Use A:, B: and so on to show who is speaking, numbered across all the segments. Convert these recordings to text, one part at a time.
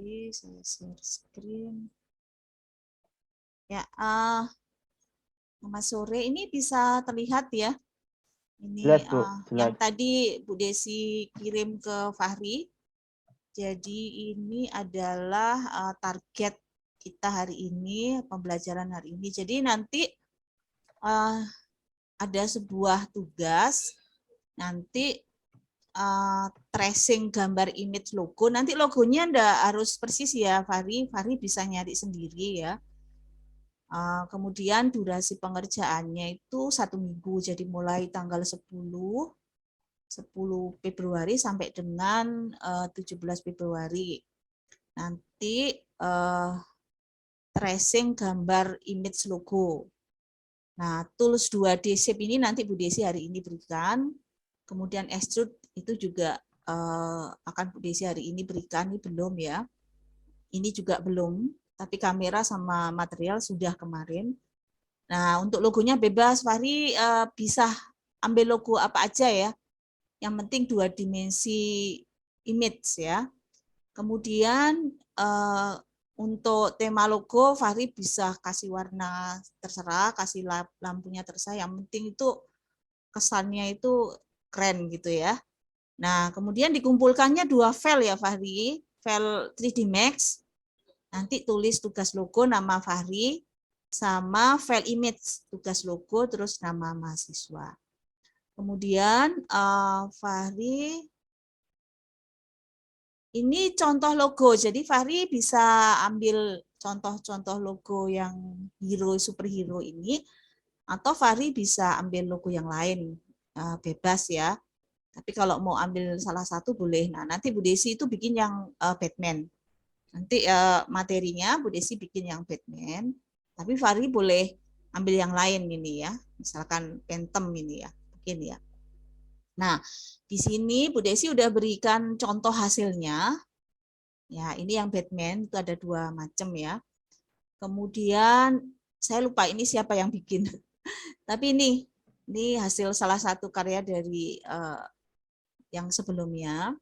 A: Saya share screen. Ya, Mas sore ini bisa terlihat ya. Ini
B: Jelas, Bu.
A: yang
B: Jelas.
A: tadi Bu Desi kirim ke Fahri. Jadi ini adalah target kita hari ini, pembelajaran hari ini. Jadi nanti ada sebuah tugas, nanti tracing gambar image logo. Nanti logonya enggak harus persis ya, Fahri. Fahri bisa nyari sendiri ya. Kemudian durasi pengerjaannya itu 1 minggu, jadi mulai tanggal 10 Februari sampai dengan 17 Februari. Nanti tracing gambar image logo. Nah, tools 2D shape ini nanti Bu Desi hari ini berikan. Kemudian extrude itu juga akan Bu Desi hari ini berikan, ini belum ya. Ini juga belum, tapi kamera sama material sudah kemarin. Nah, untuk logonya bebas, Fahri bisa ambil logo apa aja ya. Yang penting 2 dimensi image ya. Kemudian untuk tema logo, Fahri bisa kasih warna terserah, kasih lampunya terserah. Yang penting itu kesannya itu keren gitu ya. Nah, kemudian dikumpulkannya 2 file ya Fahri, file 3D Max. Nanti tulis tugas logo nama Fahri, sama file image tugas logo terus nama mahasiswa. Kemudian Fahri ini contoh logo. Jadi Fahri bisa ambil contoh-contoh logo yang hero superhero ini atau Fahri bisa ambil logo yang lain. Bebas ya. Tapi kalau mau ambil salah satu boleh. Nah, nanti Bu Desi itu bikin yang Batman. Nanti materinya Bu Desi bikin yang Batman. Tapi Fahri boleh ambil yang lain ini ya, misalkan Phantom ini ya, mungkin ya. Nah, di sini Bu Desi udah berikan contoh hasilnya. Ya, ini yang Batman itu ada 2 macam ya. Kemudian saya lupa ini siapa yang bikin. Tapi ini hasil salah satu karya dari yang sebelumnya.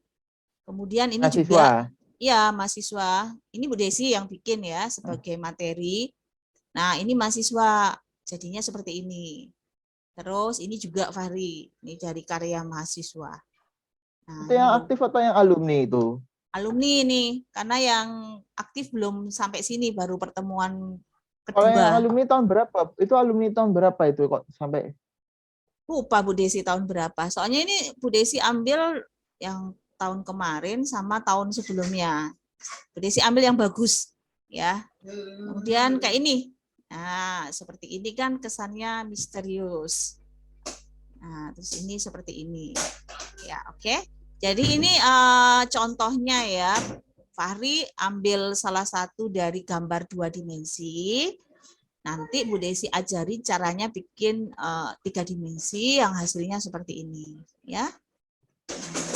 A: Kemudian ini juga
B: Mahasiswa.
A: ya mahasiswa. Ini Bu Desi yang bikin ya sebagai materi. Nah, ini mahasiswa, jadinya seperti ini. Terus ini juga Fahri, ini dari karya mahasiswa. Nah,
B: Itu
A: ini
B: yang
A: loh,
B: aktif atau yang alumni itu?
A: alumni ini, karena yang aktif belum sampai sini, baru pertemuan
B: Kalau yang
A: kedua.
B: alumni tahun berapa? Itu alumni tahun berapa itu kok sampai?
A: Lupa Bu Desi tahun berapa. Soalnya ini Bu Desi ambil yang tahun kemarin sama tahun sebelumnya. Bu Desi ambil yang bagus, ya. Kemudian kayak ini. Nah, seperti ini kan kesannya misterius. Nah, terus ini seperti ini. Ya, oke. Jadi ini contohnya ya. Fahri ambil salah satu dari gambar 2 dimensi. Nanti Bu Desi ajari caranya bikin 3 dimensi yang hasilnya seperti ini, ya.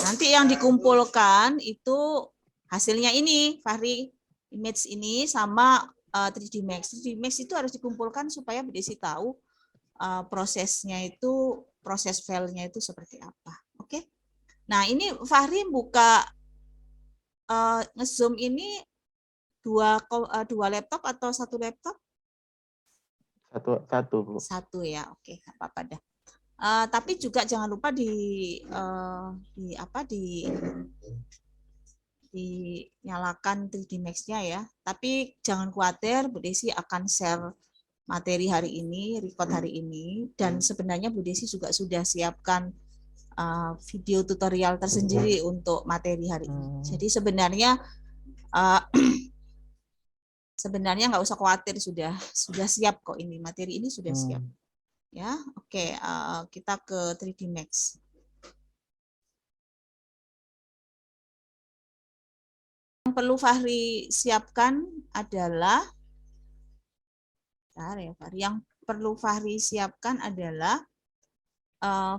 A: Nanti yang dikumpulkan itu hasilnya ini, Fahri, image ini sama 3D Max. 3D Max itu harus dikumpulkan supaya Bu Desi tahu prosesnya itu, proses filenya itu seperti apa. Oke. Nah, ini Fahri buka nge-zoom ini dua laptop atau satu laptop?
B: Satu, Bu.
A: Satu ya, oke, nggak apa-apa dah. Tapi juga jangan lupa dinyalakan 3D Max-nya ya. Tapi jangan khawatir, Bu Desi akan share materi hari ini, record hari ini, dan sebenarnya Bu Desi juga sudah siapkan video tutorial tersendiri untuk materi hari ini. Jadi sebenarnya sebenarnya nggak usah khawatir, sudah siap kok ini, materi ini sudah siap. Ya, oke, kita ke 3D Max. Yang perlu Fahri siapkan adalah,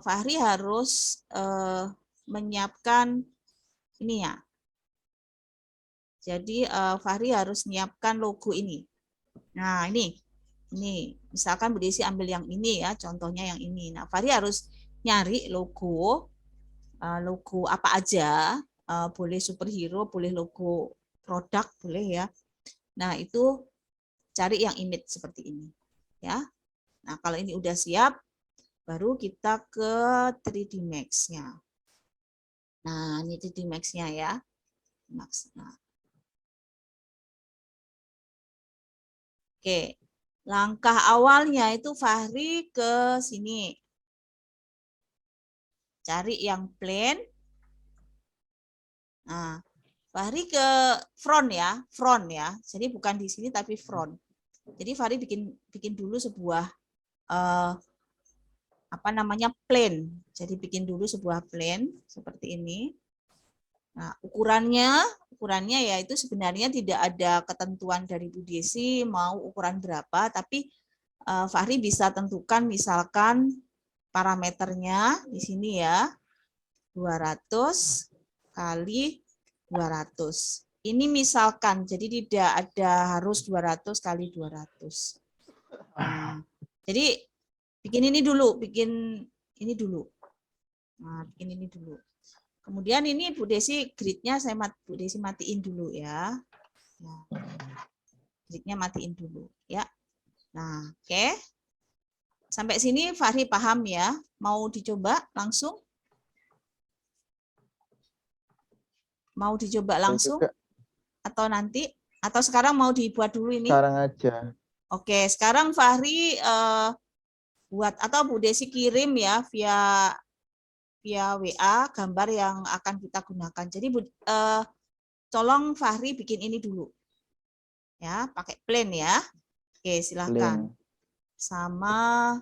A: Fahri harus menyiapkan ini ya. Jadi Fahri harus menyiapkan logo ini. Nah, ini misalkan Bu Desi ambil yang ini ya, contohnya yang ini. Nah, Fahri harus nyari logo apa aja, boleh superhero, boleh logo produk boleh ya. Nah, itu cari yang image seperti ini ya. Nah, kalau ini udah siap, baru kita ke 3D Max-nya. Nah, ini 3D Max-nya ya. Nah. Oke, langkah awalnya itu Fahri ke sini. Cari yang plane. Nah, Fahri ke front ya, Jadi bukan di sini tapi front. Jadi Fahri bikin dulu sebuah plane. Jadi bikin dulu sebuah plane seperti ini. Nah, ukurannya ya itu sebenarnya tidak ada ketentuan dari Bu Desi mau ukuran berapa, tapi Fahri bisa tentukan misalkan parameternya di sini ya 200 kali 200. Ini misalkan, jadi tidak ada harus 200 kali 200. Nah, jadi bikin ini dulu. Nah, bikin ini dulu. Kemudian ini Bu Desi gridnya Bu Desi matiin dulu ya. Nah, gridnya matiin dulu ya. Nah, oke. Sampai sini Fahri paham ya. Mau dicoba langsung? Mau dicoba langsung? Atau nanti? Atau sekarang mau dibuat dulu ini?
B: Sekarang aja.
A: Oke, sekarang Fahri buat atau Bu Desi kirim ya via WA gambar yang akan kita gunakan. Jadi tolong Fahri bikin ini dulu. Ya, pakai plane ya. Oke, silakan. Sama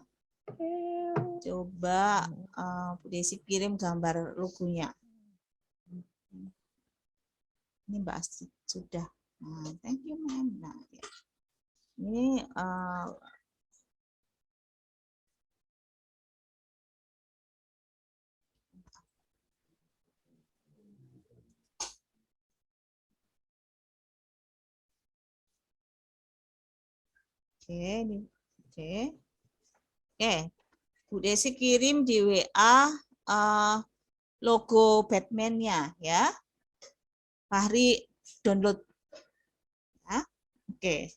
A: coba Bu Desi kirim gambar logonya. Ini Mbak Astrid sudah. Nah, thank you, ma'am. Nah, ya. Ini Oke. Bu Desi kirim di WA logo Batman-nya ya. Fahri download. Ya. Oke.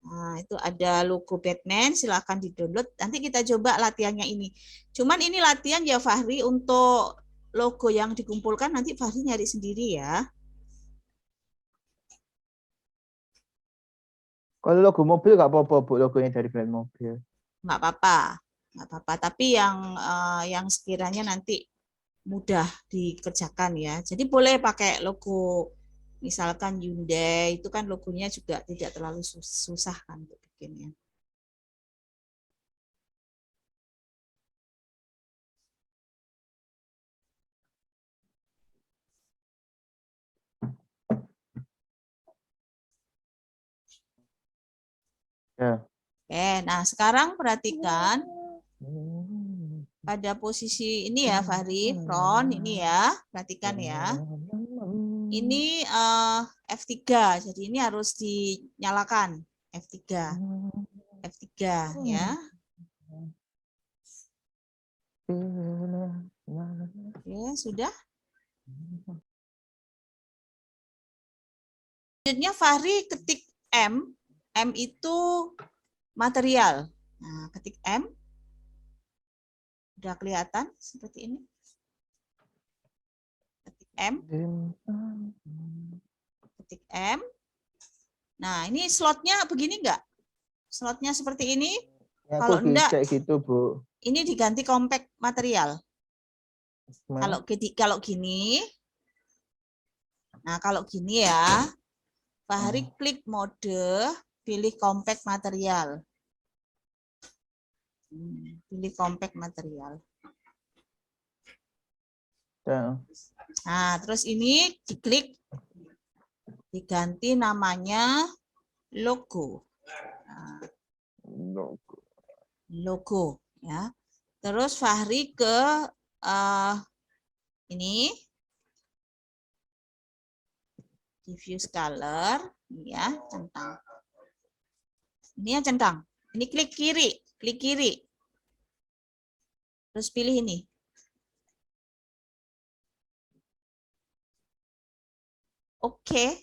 A: Nah, itu ada logo Batman, silakan di-download. Nanti kita coba latihannya ini. Cuman ini latihan ya Fahri, untuk logo yang dikumpulkan nanti Fahri nyari sendiri ya.
B: Kalau logo mobil nggak apa-apa, Bu, logonya dari brand mobil.
A: Nggak apa-apa. Tapi yang sekiranya nanti mudah dikerjakan ya. Jadi boleh pakai logo, misalkan Hyundai, itu kan logonya juga tidak terlalu susah kan untuk bikinnya.
B: Ya.
A: Oke, nah sekarang perhatikan pada posisi ini ya Fahri, front ini ya, perhatikan ya. Ini F3, jadi ini harus dinyalakan F3 ya. Oke, sudah. Selanjutnya Fahri ketik M itu material. Nah, ketik M. Udah kelihatan seperti ini. Ketik M. Ketik M. Nah, ini slotnya begini enggak? Slotnya seperti ini.
B: Ya,
A: kalau enggak,
B: kayak gitu, Bu.
A: Ini diganti compact material. Kalau gini. Nah, kalau gini ya. Fahri klik mode, pilih compact material. Pilih compact material. Nah, terus ini diklik, diganti namanya logo. Nah, logo ya. Terus Fahri ke ini diffuse color ya, centang. Ini yang centang. Ini klik kiri. Terus pilih ini. Oke.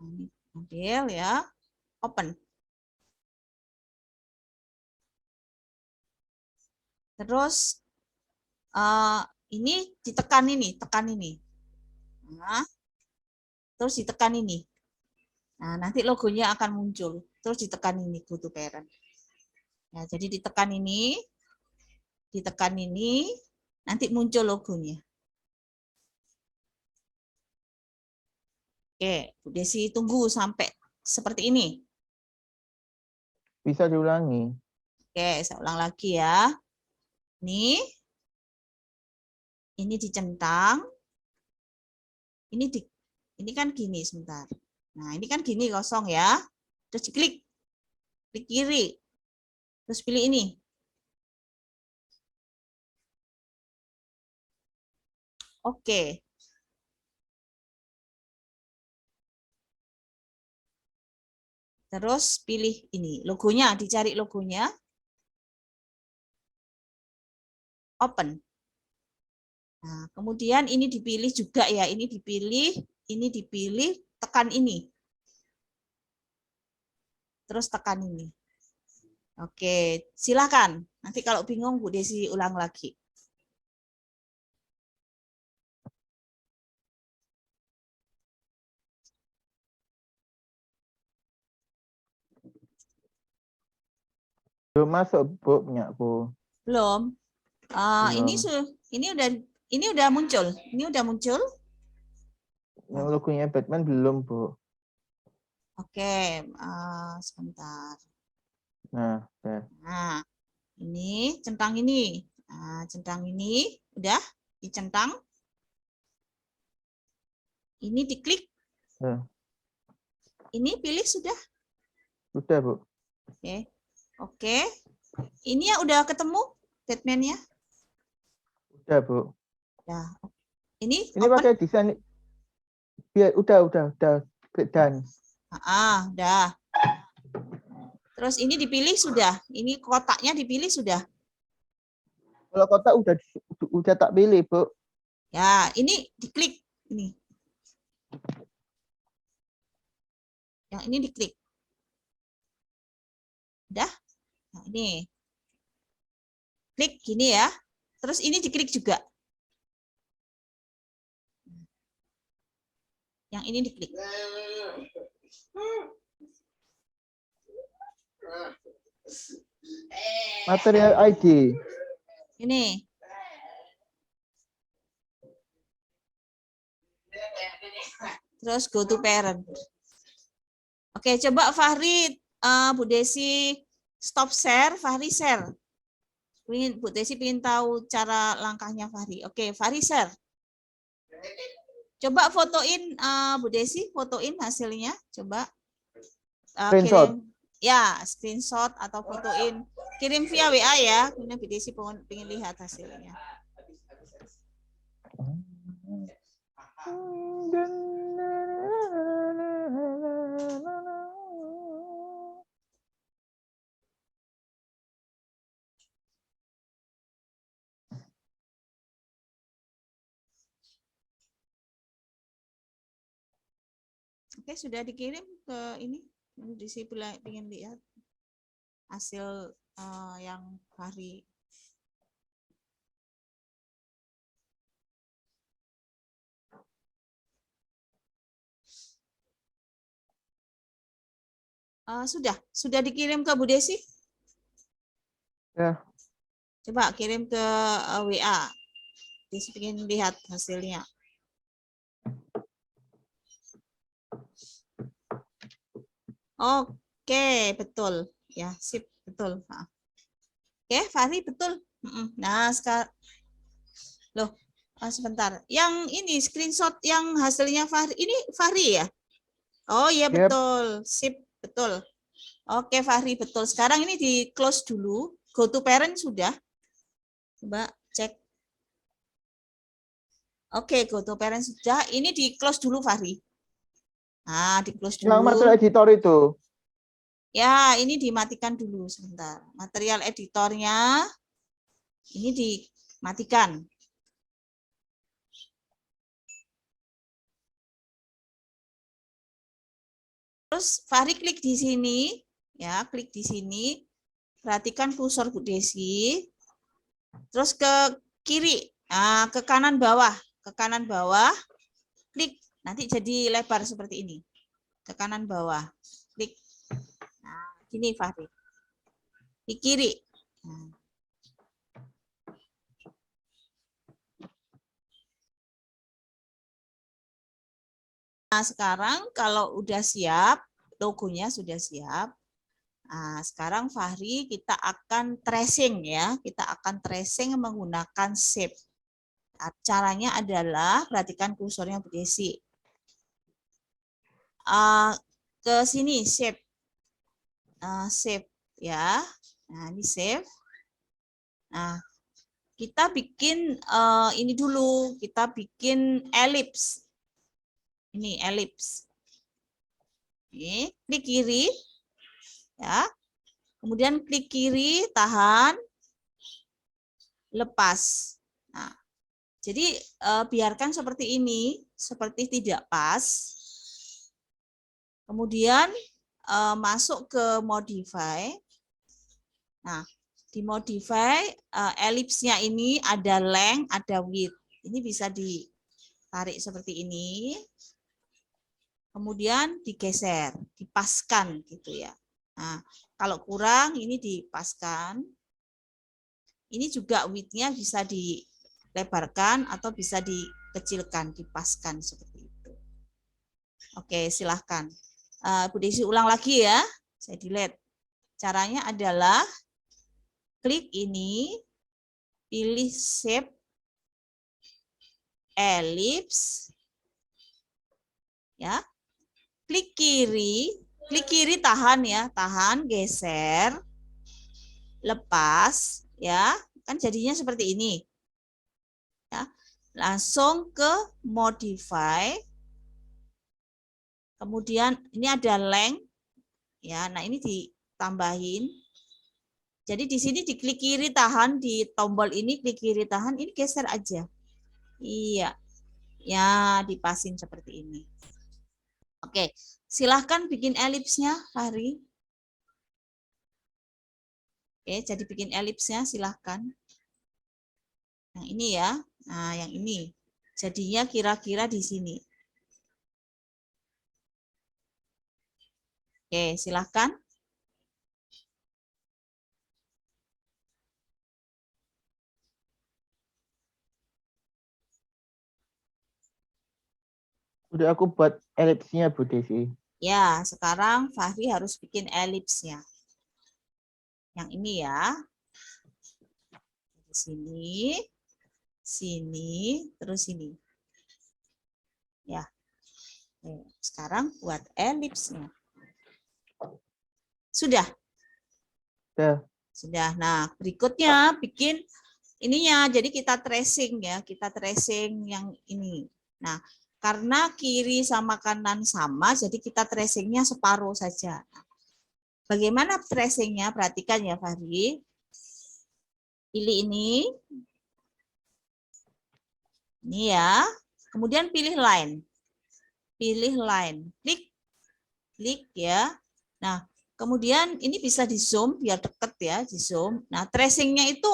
A: Ini ambil ya, open. Terus ini ditekan ini, tekan ini. Nah, terus ditekan ini. Nah, nanti logonya akan muncul. Terus ditekan ini, go to parent. Nah, jadi ditekan ini, nanti muncul logonya. Oke, Bu Desi tunggu sampai seperti ini.
B: Bisa diulangi.
A: Oke, saya ulang lagi ya. Ini dicentang. Ini kan gini sebentar. Nah, ini kan gini kosong ya. Terus diklik. Klik kiri. Terus pilih ini. Oke. Terus pilih ini, logonya, dicari logonya. Open. Nah, kemudian ini dipilih juga ya, ini dipilih, tekan ini. Terus tekan ini. Oke, silakan. Nanti kalau bingung Bu Desi ulang lagi.
B: Belum masuk, Bu, punya aku.
A: Belum.
B: Belum.
A: Ini udah muncul. Ini udah muncul.
B: Yang logonya Batman belum, Bu.
A: Oke, sebentar.
B: Nah, ya.
A: Nah, ini centang ini. Nah, centang ini udah dicentang. Ini diklik.
B: Ya.
A: Ini pilih sudah.
B: Sudah, Bu.
A: Oke. Oke. Ini ya udah ketemu Batman-nya?
B: Udah, Bu.
A: Nah, ini
B: Ini
A: open.
B: pakai desain. Biar udah dan.
A: Udah. Terus ini dipilih sudah. Ini kotaknya dipilih sudah.
B: Kalau kotak udah tak pilih, Bu.
A: Ya, ini diklik ini. Yang ini diklik. Udah? Nah, ini. Klik gini ya. Terus ini diklik juga. Yang ini diklik.
B: Material ID.
A: Ini. Terus go to parent. Oke, coba Fahri, Bu Desi stop share, Fahri share. Bu Desi ingin tahu cara langkahnya Fahri. Oke, Fahri share. Coba fotoin, Bu Desi, fotoin hasilnya. Coba
B: Screenshot.
A: kirim, ya screenshot atau fotoin. Kirim via WA ya. Ini Bu Desi pengen lihat hasilnya. Oke, sudah dikirim ke ini. Di sini ingin lihat hasil yang Fahri. Sudah dikirim ke Bu Desi?
B: Ya.
A: Coba kirim ke WA. Desi ingin lihat hasilnya. Oke, betul. Ya, sip, betul. Oke, Fahri betul. Nah, sekarang loh, sebentar. Yang ini screenshot yang hasilnya Fahri, ini Fahri ya? Oh iya,
B: Yep.
A: betul. Sip, betul. Oke, Fahri betul. Sekarang ini di close dulu. Go to parent sudah. Coba cek. Oke, go to parent sudah. Ini di close dulu, Fahri. Nah, di close dulu.
B: Yang material editor itu.
A: Ya, ini dimatikan dulu sebentar. Material editornya ini dimatikan. Terus Fahri klik di sini, ya, klik di sini. Perhatikan kursor Bu Desi. Terus ke kiri, ke kanan bawah, klik. Nanti jadi lebar seperti ini. Ke kanan bawah, klik. Nah, gini Fahri. Di kiri. Nah, sekarang kalau udah siap, logonya sudah siap. Nah, sekarang Fahri kita akan tracing ya. Kita akan tracing menggunakan shape. Nah, caranya adalah perhatikan kursornya Bu Desi. Ke sini shape. Shape ya. Nah, ini shape. Nah, kita bikin ini dulu. Kita bikin elips. Ini elips. Ini klik kiri. Ya. Kemudian klik kiri, tahan, lepas. Nah, jadi biarkan seperti ini, seperti tidak pas. Kemudian masuk ke modify. Nah, di modify elipsnya ini ada length, ada width. Ini bisa ditarik seperti ini. Kemudian digeser, dipaskan gitu ya. Nah, kalau kurang ini dipaskan. Ini juga width-nya bisa dilebarkan atau bisa dikecilkan, dipaskan seperti itu. Oke, silahkan. Bu Desi ulang lagi ya. Saya delete. Caranya adalah klik ini, pilih shape, ellipse, ya. Klik kiri tahan ya, tahan, geser, lepas, ya, kan jadinya seperti ini. Ya, langsung ke modify. Kemudian ini ada length, ya. Nah ini ditambahin. Jadi di sini diklik kiri tahan, di tombol ini klik kiri tahan, ini geser aja. Iya, ya dipasin seperti ini. Oke, silahkan bikin elipsnya, Fahri. Oke, jadi bikin elipsnya silahkan. Yang ini ya, nah yang ini. Jadinya kira-kira di sini. Oke, silahkan.
B: Udah aku buat elipsnya Bu Desi.
A: Ya, sekarang Fahri harus bikin elipsnya. Yang ini ya. Di sini, sini, terus sini. Ya. Sekarang buat elipsnya. Sudah? Sudah. Nah, berikutnya bikin ininya. Jadi kita tracing ya, kita tracing yang ini. Nah, karena kiri sama kanan sama, jadi kita tracingnya separuh saja. Bagaimana tracingnya? Perhatikan ya, Fahri. Pilih ini. Ini ya. Kemudian pilih line. Pilih line. Klik ya. Nah, kemudian ini bisa di zoom biar deket ya, di zoom. Nah, tracingnya itu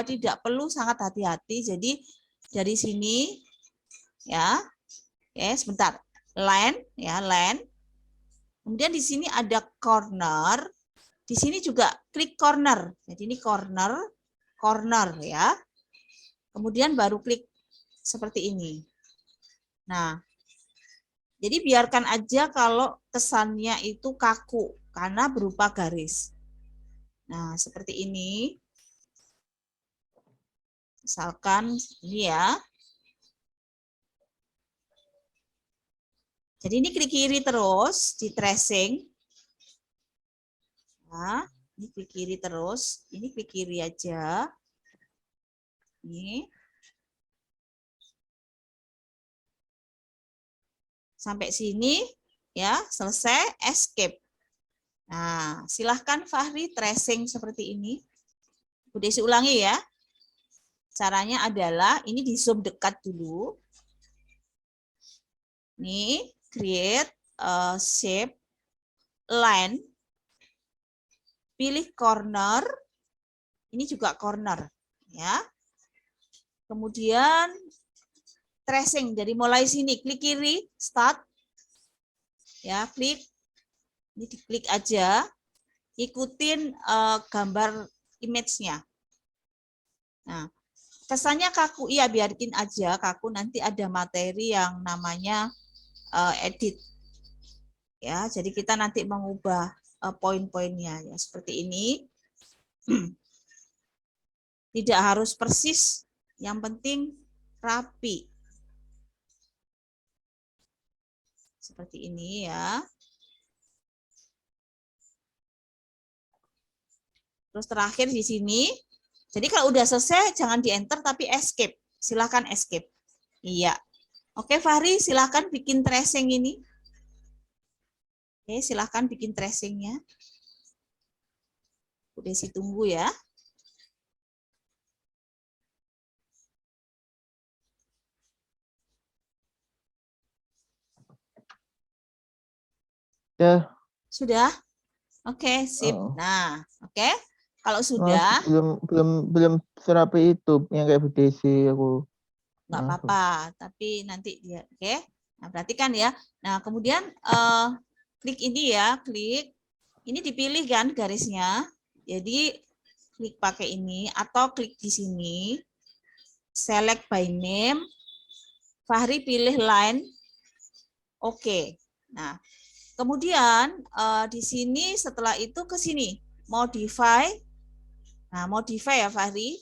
A: tidak perlu sangat hati-hati. Jadi dari sini ya. Oke, sebentar. Line ya, line. Kemudian di sini ada corner. Di sini juga klik corner. Jadi ini corner ya. Kemudian baru klik seperti ini. Nah, jadi biarkan aja kalau kesannya itu kaku karena berupa garis. Nah, seperti ini. Misalkan ini ya. Jadi ini klik kiri terus, di tracing. Nah, ini klik kiri terus, ini klik kiri aja. Ini. Sampai sini, ya, selesai, escape. Nah, silahkan Fahri tracing seperti ini. Bu Desi ulangi ya. Caranya adalah, ini di zoom dekat dulu. Ini, create shape. line, pilih corner, ini juga corner, ya. Kemudian tracing, dari mulai sini, klik kiri, start, ya, klik, ini diklik aja, ikutin gambar image-nya. Nah, kesannya kaku, iya biarkin aja kaku, nanti ada materi yang namanya edit. Ya, jadi kita nanti mengubah poin-poinnya ya seperti ini. Tidak harus persis, yang penting rapi. Seperti ini ya. Terus terakhir di sini. Jadi kalau udah selesai jangan di enter tapi escape. Silakan escape. Iya. Oke Fahri, silakan bikin tracing ini. Oke, silakan bikin tracingnya. Bu Desi tunggu ya.
B: Ya.
A: Sudah? Oke, sip.
B: Oh.
A: Nah, oke. Kalau
B: Mas,
A: sudah,
B: belum serapi itu yang kayak Bu Desi aku.
A: nggak apa-apa, tapi nanti dia, oke. Nah, perhatikan ya. Nah, kemudian klik ini ya, klik. Ini dipilih kan garisnya. Jadi klik pakai ini atau klik di sini. Select by name. Fahri pilih line. Oke. Nah, kemudian di sini setelah itu ke sini modify. Nah, modify ya Fahri.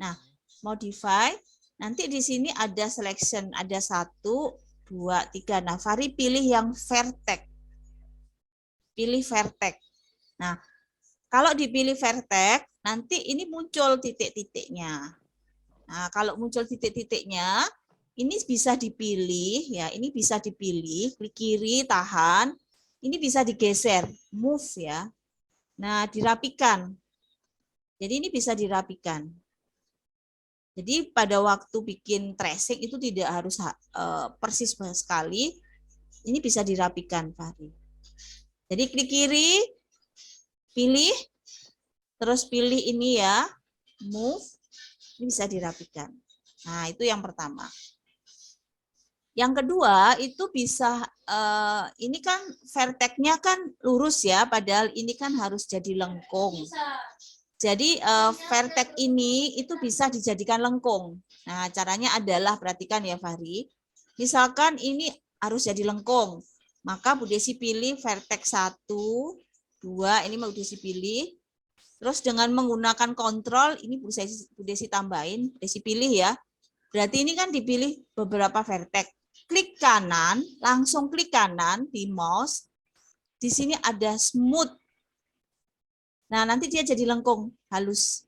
A: Nah, modify. Nanti di sini ada selection, ada 1, 2, 3. Nah, Fahri pilih yang vertex. Pilih vertex. Nah, kalau dipilih vertex, nanti ini muncul titik-titiknya. Nah, kalau muncul titik-titiknya, ini bisa dipilih ya, ini bisa dipilih, klik kiri, tahan. Ini bisa digeser, move ya. Nah, dirapikan. Jadi ini bisa dirapikan. Jadi pada waktu bikin tracing itu tidak harus persis sekali. Ini bisa dirapikan, Fahri. Jadi klik kiri, pilih, terus pilih ini ya, move, ini bisa dirapikan. Nah, itu yang pertama. Yang kedua itu bisa, ini kan vertex-nya kan lurus ya, padahal ini kan harus jadi lengkung. Jadi vertex ini itu bisa dijadikan lengkung. Nah, caranya adalah, perhatikan ya Fahri, misalkan ini harus jadi lengkung, maka Bu Desi pilih vertex 1, 2, ini mau Bu Desi pilih. Terus dengan menggunakan kontrol, ini Bu Desi tambahin, Bu Desi pilih ya. Berarti ini kan dipilih beberapa vertex. Klik kanan, langsung klik kanan di mouse. Di sini ada smooth. Nah, nanti dia jadi lengkung, halus.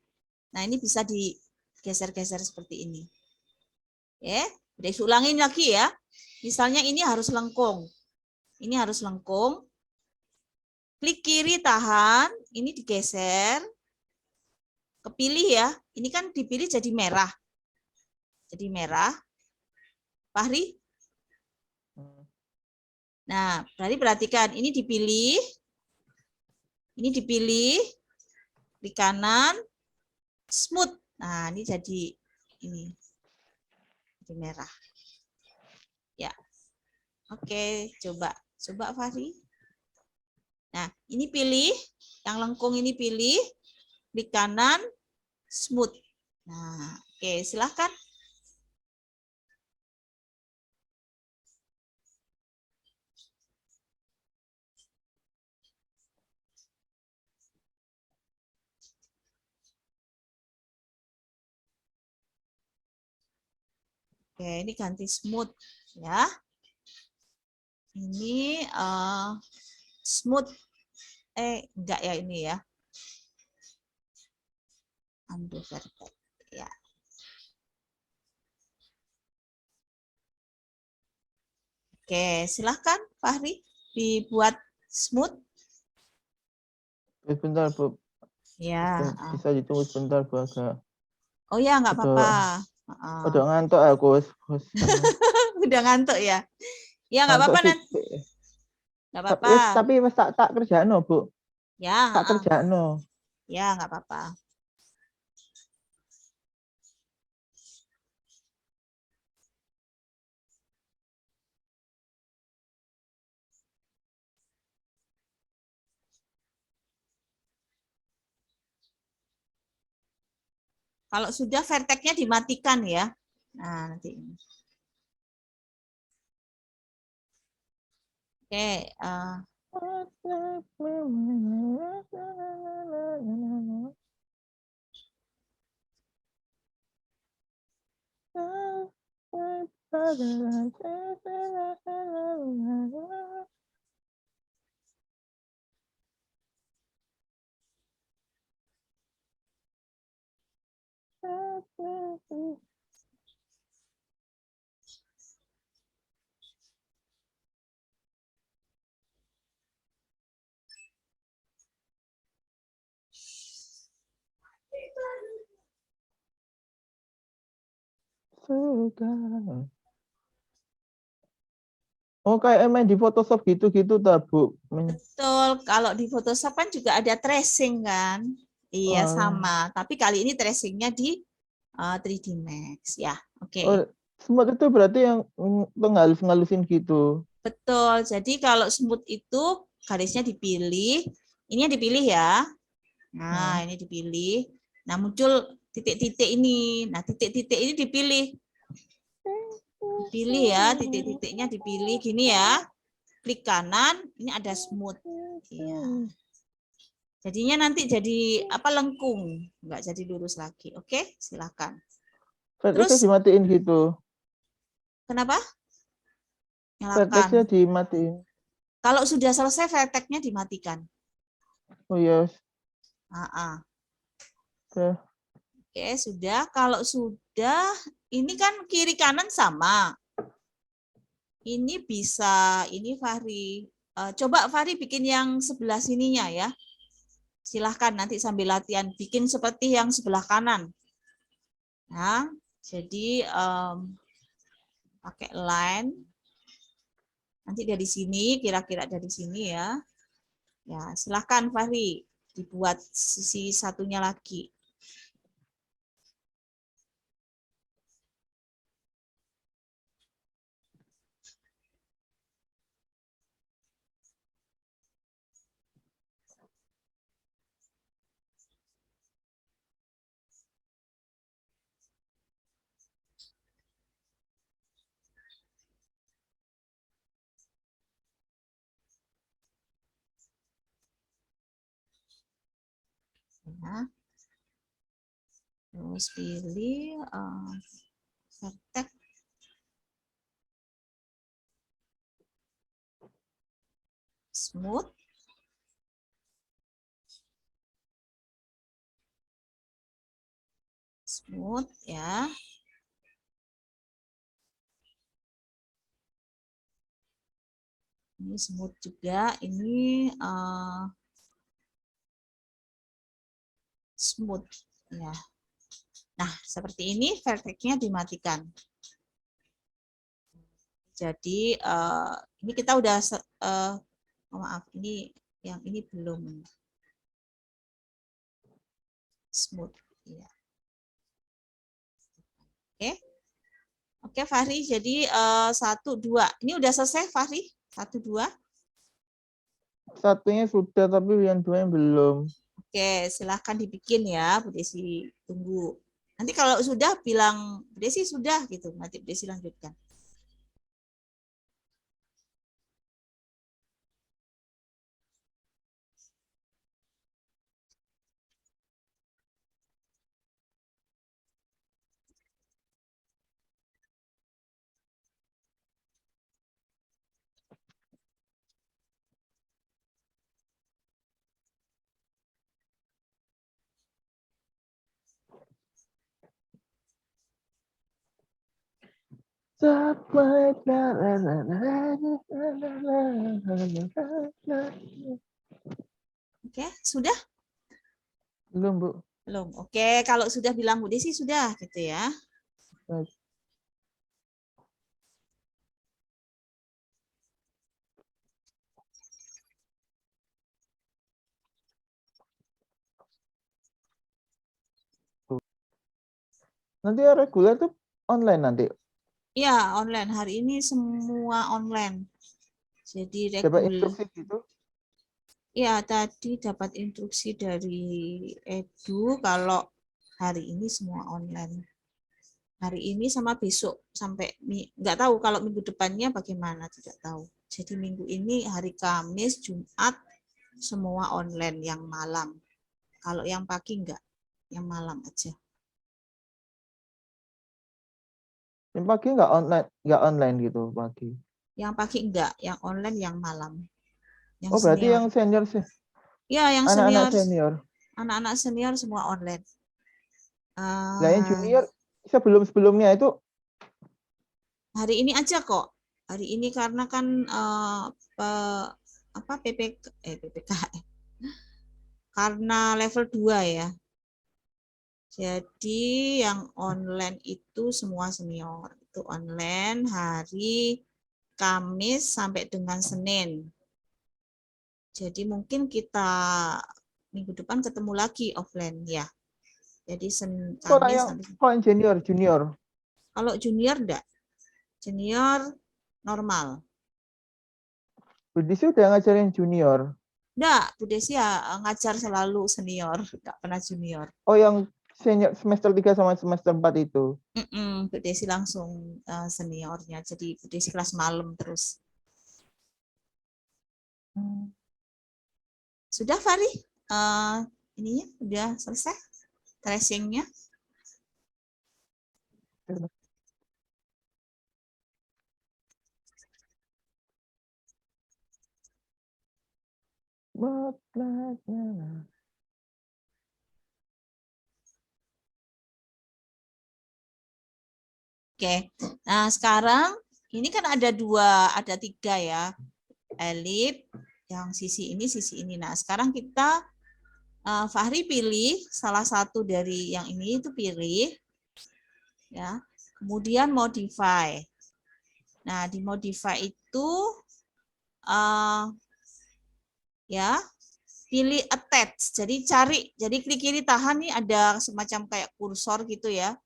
A: Nah, ini bisa digeser-geser seperti ini. Ya, udah ulangin lagi ya. Misalnya ini harus lengkung. Ini harus lengkung. Klik kiri tahan, ini digeser. Kepilih ya. Ini kan dipilih jadi merah. Jadi merah. Fahri? Nah, berarti perhatikan, ini dipilih. Ini dipilih, di kanan, smooth. Nah, ini jadi ini. Jadi merah. Ya. Oke, coba Fahri. Nah, ini pilih, yang lengkung ini pilih, klik kanan, smooth. Nah, oke, silahkan. Oke, ini ganti smooth ya. Ini smooth. Enggak ya ini ya. Undo vertex ya. Oke, silahkan Fahri dibuat smooth.
B: Sebentar, Bu.
A: Ya.
B: Bisa ditunggu sebentar, Bu, agak.
A: Oh ya, nggak apa-apa.
B: Udah ngantuk aku.
A: Udah ngantuk ya? Ya nggak apa-apa nanti. Nggak
B: Tapi
A: apa-apa.
B: tapi wis tak kerjakno, Bu.
A: Ya,
B: Tak kerjakno.
A: ya nggak apa-apa. Kalau sudah vertex-nya dimatikan ya. Nah, nanti ini. Oke,
B: Oh, kayak main di Photoshop gitu-gitu ta, Bu.
A: betul. Kalau di Photoshop kan juga ada tracing kan? Iya
B: Oh,
A: sama. Tapi kali ini tracingnya di 3D Max ya.
B: oh,
A: Oke.
B: smooth itu berarti yang ngalus-ngalusin gitu.
A: Betul. Jadi kalau smooth itu garisnya dipilih. Ini yang dipilih ya. Nah, ini dipilih. Nah, muncul titik-titik ini. Nah, titik-titik ini dipilih. Dipilih ya, titik-titiknya dipilih gini ya. Klik kanan, ini ada smooth. Iya. Jadinya nanti jadi apa lengkung, nggak jadi lurus lagi. Oke, silakan.
B: Vertexnya
A: Terus
B: dimatiin gitu.
A: kenapa? Nyalakan.
B: Vertexnya dimatiin.
A: Kalau sudah selesai vertex-nya dimatikan.
B: Oh iya,
A: Ah.
B: udah.
A: Oke, sudah. Kalau sudah, ini kan kiri kanan sama. Ini bisa, ini Fahri. Coba Fahri bikin yang sebelah sininya ya. Silahkan nanti sambil latihan bikin seperti yang sebelah kanan. Nah, jadi pakai line. Nanti dari sini, kira-kira dari sini ya. Ya, silahkan Fahri dibuat sisi satunya lagi. Ya. Terus pilih vertex smooth. Smooth ya. Ini smooth juga. Ini smooth ya. Nah, seperti ini vertex-nya dimatikan. Jadi ini kita udah maaf, ini yang ini belum smooth ya. Oke. Oke, Fahri. Jadi 1 2. Ini udah selesai Fahri? 1 2.
B: Satunya sudah, tapi yang duanya belum.
A: Oke, silahkan dibikin ya, Bu Desi. Tunggu. Nanti kalau sudah bilang Bu Desi sudah gitu. Nanti Bu Desi lanjutkan. Oke, sudah?
B: Belum, Bu.
A: Belum. Oke, kalau sudah bilang Bu Desi sudah gitu ya.
B: Baik. Nanti ya reguler tuh online nanti.
A: Ya, online. Hari ini semua online. Jadi
B: Dapat
A: reguler.
B: instruksi gitu.
A: Ya, tadi dapat instruksi dari Edu kalau hari ini semua online. Hari ini sama besok sampai nggak tahu kalau minggu depannya bagaimana, tidak tahu. Jadi minggu ini hari Kamis, Jumat semua online yang malam. Kalau yang pagi enggak, yang malam aja.
B: Yang pagi nggak online gitu pagi.
A: Yang pagi enggak, yang online yang malam. Yang
B: Oh berarti
A: senior.
B: yang senior sih,
A: Ya, yang
B: anak-anak
A: senior,
B: senior.
A: anak-anak senior semua online.
B: Nah yang junior sebelumnya itu
A: Hari ini aja kok. Hari ini karena kan apa PPKM karena level 2 ya. Jadi yang online itu semua senior. Itu online hari Kamis sampai dengan Senin. Jadi mungkin kita minggu depan ketemu lagi offline ya. Jadi
B: kalau
A: Kamis
B: yang
A: sampai
B: kalau yang junior.
A: kalau junior enggak. Junior normal.
B: Bu Desi udah ngajarin junior.
A: Enggak, Bu Desi ya ngajar selalu senior, enggak pernah junior.
B: Oh yang senior semester 3 sama semester 4 itu.
A: Bu Desi langsung seniornya. Jadi Bu Desi kelas malam terus. Sudah Fari? Ininya udah selesai tracingnya. Oke, nah sekarang ini kan ada tiga ya, elip, yang sisi ini. Nah sekarang kita Fahri pilih salah satu dari yang ini itu pilih, ya. Kemudian modify. Nah di modify itu ya pilih attach. Jadi klik kiri tahan nih ada semacam kayak kursor gitu ya.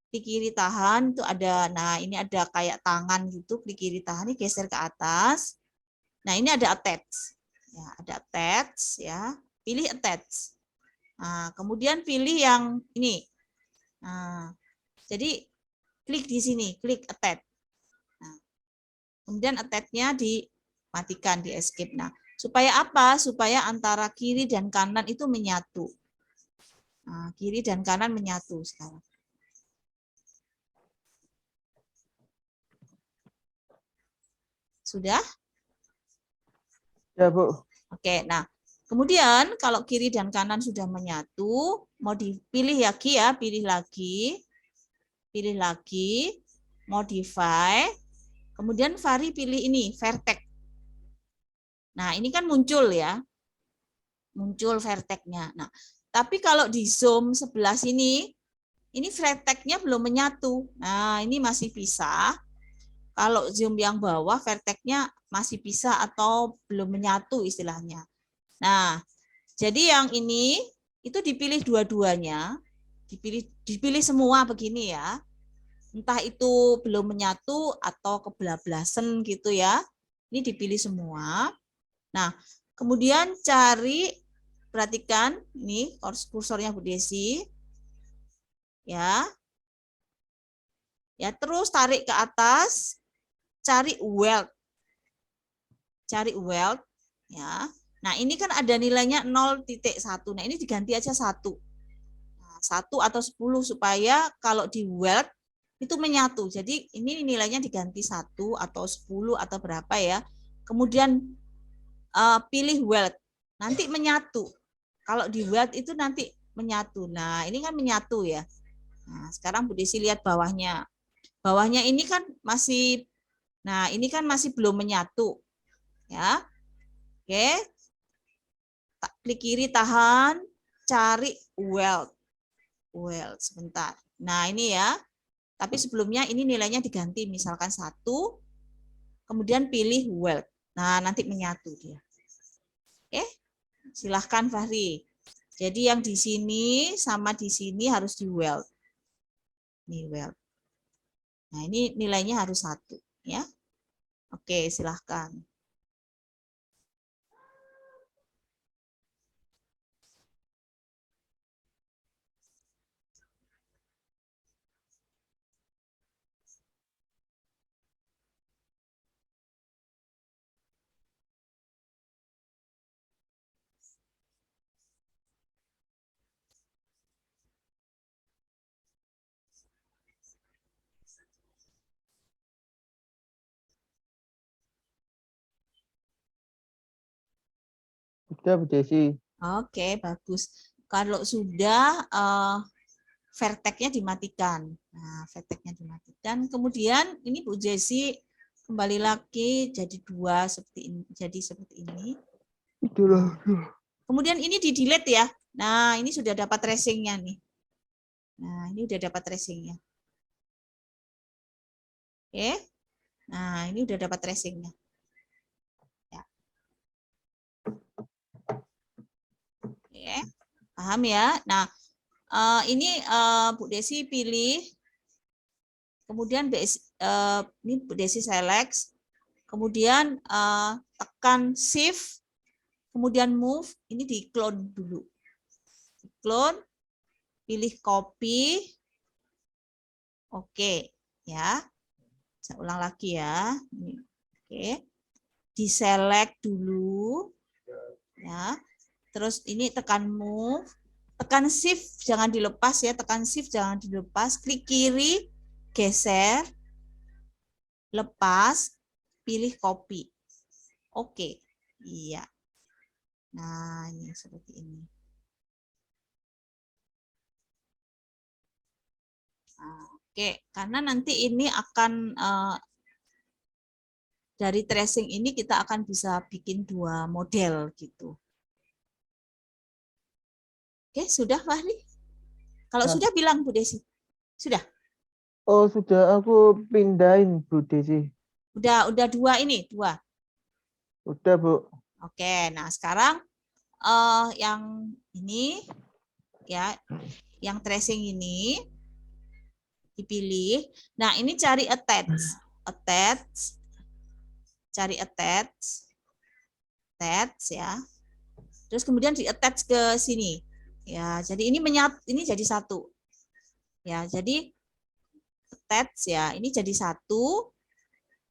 A: Klik kiri tahan itu ada, nah ini ada kayak tangan gitu, klik kiri tahan ini geser ke atas. Nah ini ada attach, ya ada attach ya, pilih attach. Nah kemudian pilih yang ini. Nah jadi klik di sini, klik attach. Nah, kemudian attach-nya dimatikan, di escape. Nah supaya apa? Supaya antara kiri dan kanan itu menyatu. Nah, kiri dan kanan menyatu sekarang. Sudah?
B: Ya Bu.
A: Oke, nah kemudian kalau kiri dan kanan sudah menyatu, mau dipilih lagi ya, pilih lagi, modify, kemudian Fahri pilih ini, vertex. Nah ini kan muncul ya, muncul vertex-nya. Nah, tapi kalau di zoom sebelah sini, ini vertex-nya belum menyatu. Nah ini masih pisah. Kalau zoom yang bawah, vertex-nya masih pisah atau belum menyatu istilahnya. Nah, jadi yang ini itu dipilih dua-duanya, dipilih semua begini ya. Entah itu belum menyatu atau kebelablasan gitu ya. Ini dipilih semua. Nah, kemudian perhatikan ini kursornya Bu Desi. Ya. Ya, terus tarik ke atas, cari weld. Cari weld ya. Nah, ini kan ada nilainya 0.1. Nah, ini diganti aja 1. Nah, 1 atau 10 supaya kalau di weld itu menyatu. Jadi ini nilainya diganti 1 atau 10 atau berapa ya. Kemudian pilih weld. Nanti menyatu. Kalau di weld itu nanti menyatu. Nah, ini kan menyatu ya. Nah, sekarang Bu Desi lihat bawahnya. Bawahnya ini kan masih belum menyatu. Ya. Oke. Klik kiri tahan, cari weld. Weld sebentar. Nah, ini ya. Tapi sebelumnya ini nilainya diganti misalkan 1, kemudian pilih weld. Nah, nanti menyatu dia. Oke. Silahkan Fahri. Jadi yang di sini sama di sini harus di weld. Ini weld. Nah, ini nilainya harus 1 ya. Oke, silahkan.
B: Sudah Bu Desi.
A: Oke, bagus. Kalau sudah vertex-nya dimatikan. Nah, vertex-nya dimatikan. Kemudian ini Bu Jesi kembali lagi jadi 2 seperti ini. Jadi seperti ini.
B: Itulah.
A: Kemudian ini di delete ya. Nah, ini sudah dapat tracing-nya nih. Nah, ini udah dapat tracing-nya. Oke. Nah, ini udah dapat tracing-nya. Ya. Oke. Paham ya? Nah, ini Bu Desi pilih. Kemudian ini Bu Desi select. Kemudian tekan shift. Kemudian move. Ini di clone dulu. Di clone. Pilih copy. Oke. Ya. Saya ulang lagi ya. Oke. Diselect dulu. Ya. Terus ini tekan move. Tekan shift jangan dilepas ya. Tekan shift jangan dilepas. Klik kiri, geser, lepas, pilih copy. Oke. Iya. Nah, ini seperti ini. Nah, oke, karena nanti ini akan dari tracing ini kita akan bisa bikin 2 model gitu. Oke, sudah Fahri? Kalau
B: Nah.
A: sudah bilang Bu Desi. Sudah?
B: Oh sudah, aku pindahin Bu Desi.
A: Udah 2 ini, 2.
B: Udah Bu.
A: Oke, nah sekarang yang ini ya, yang tracing ini dipilih. Nah, ini cari attach. Attach. Cari attach. Attach ya. Terus kemudian di attach ke sini. Ya, jadi ini ini jadi 1. Ya, jadi attach ya, ini jadi 1.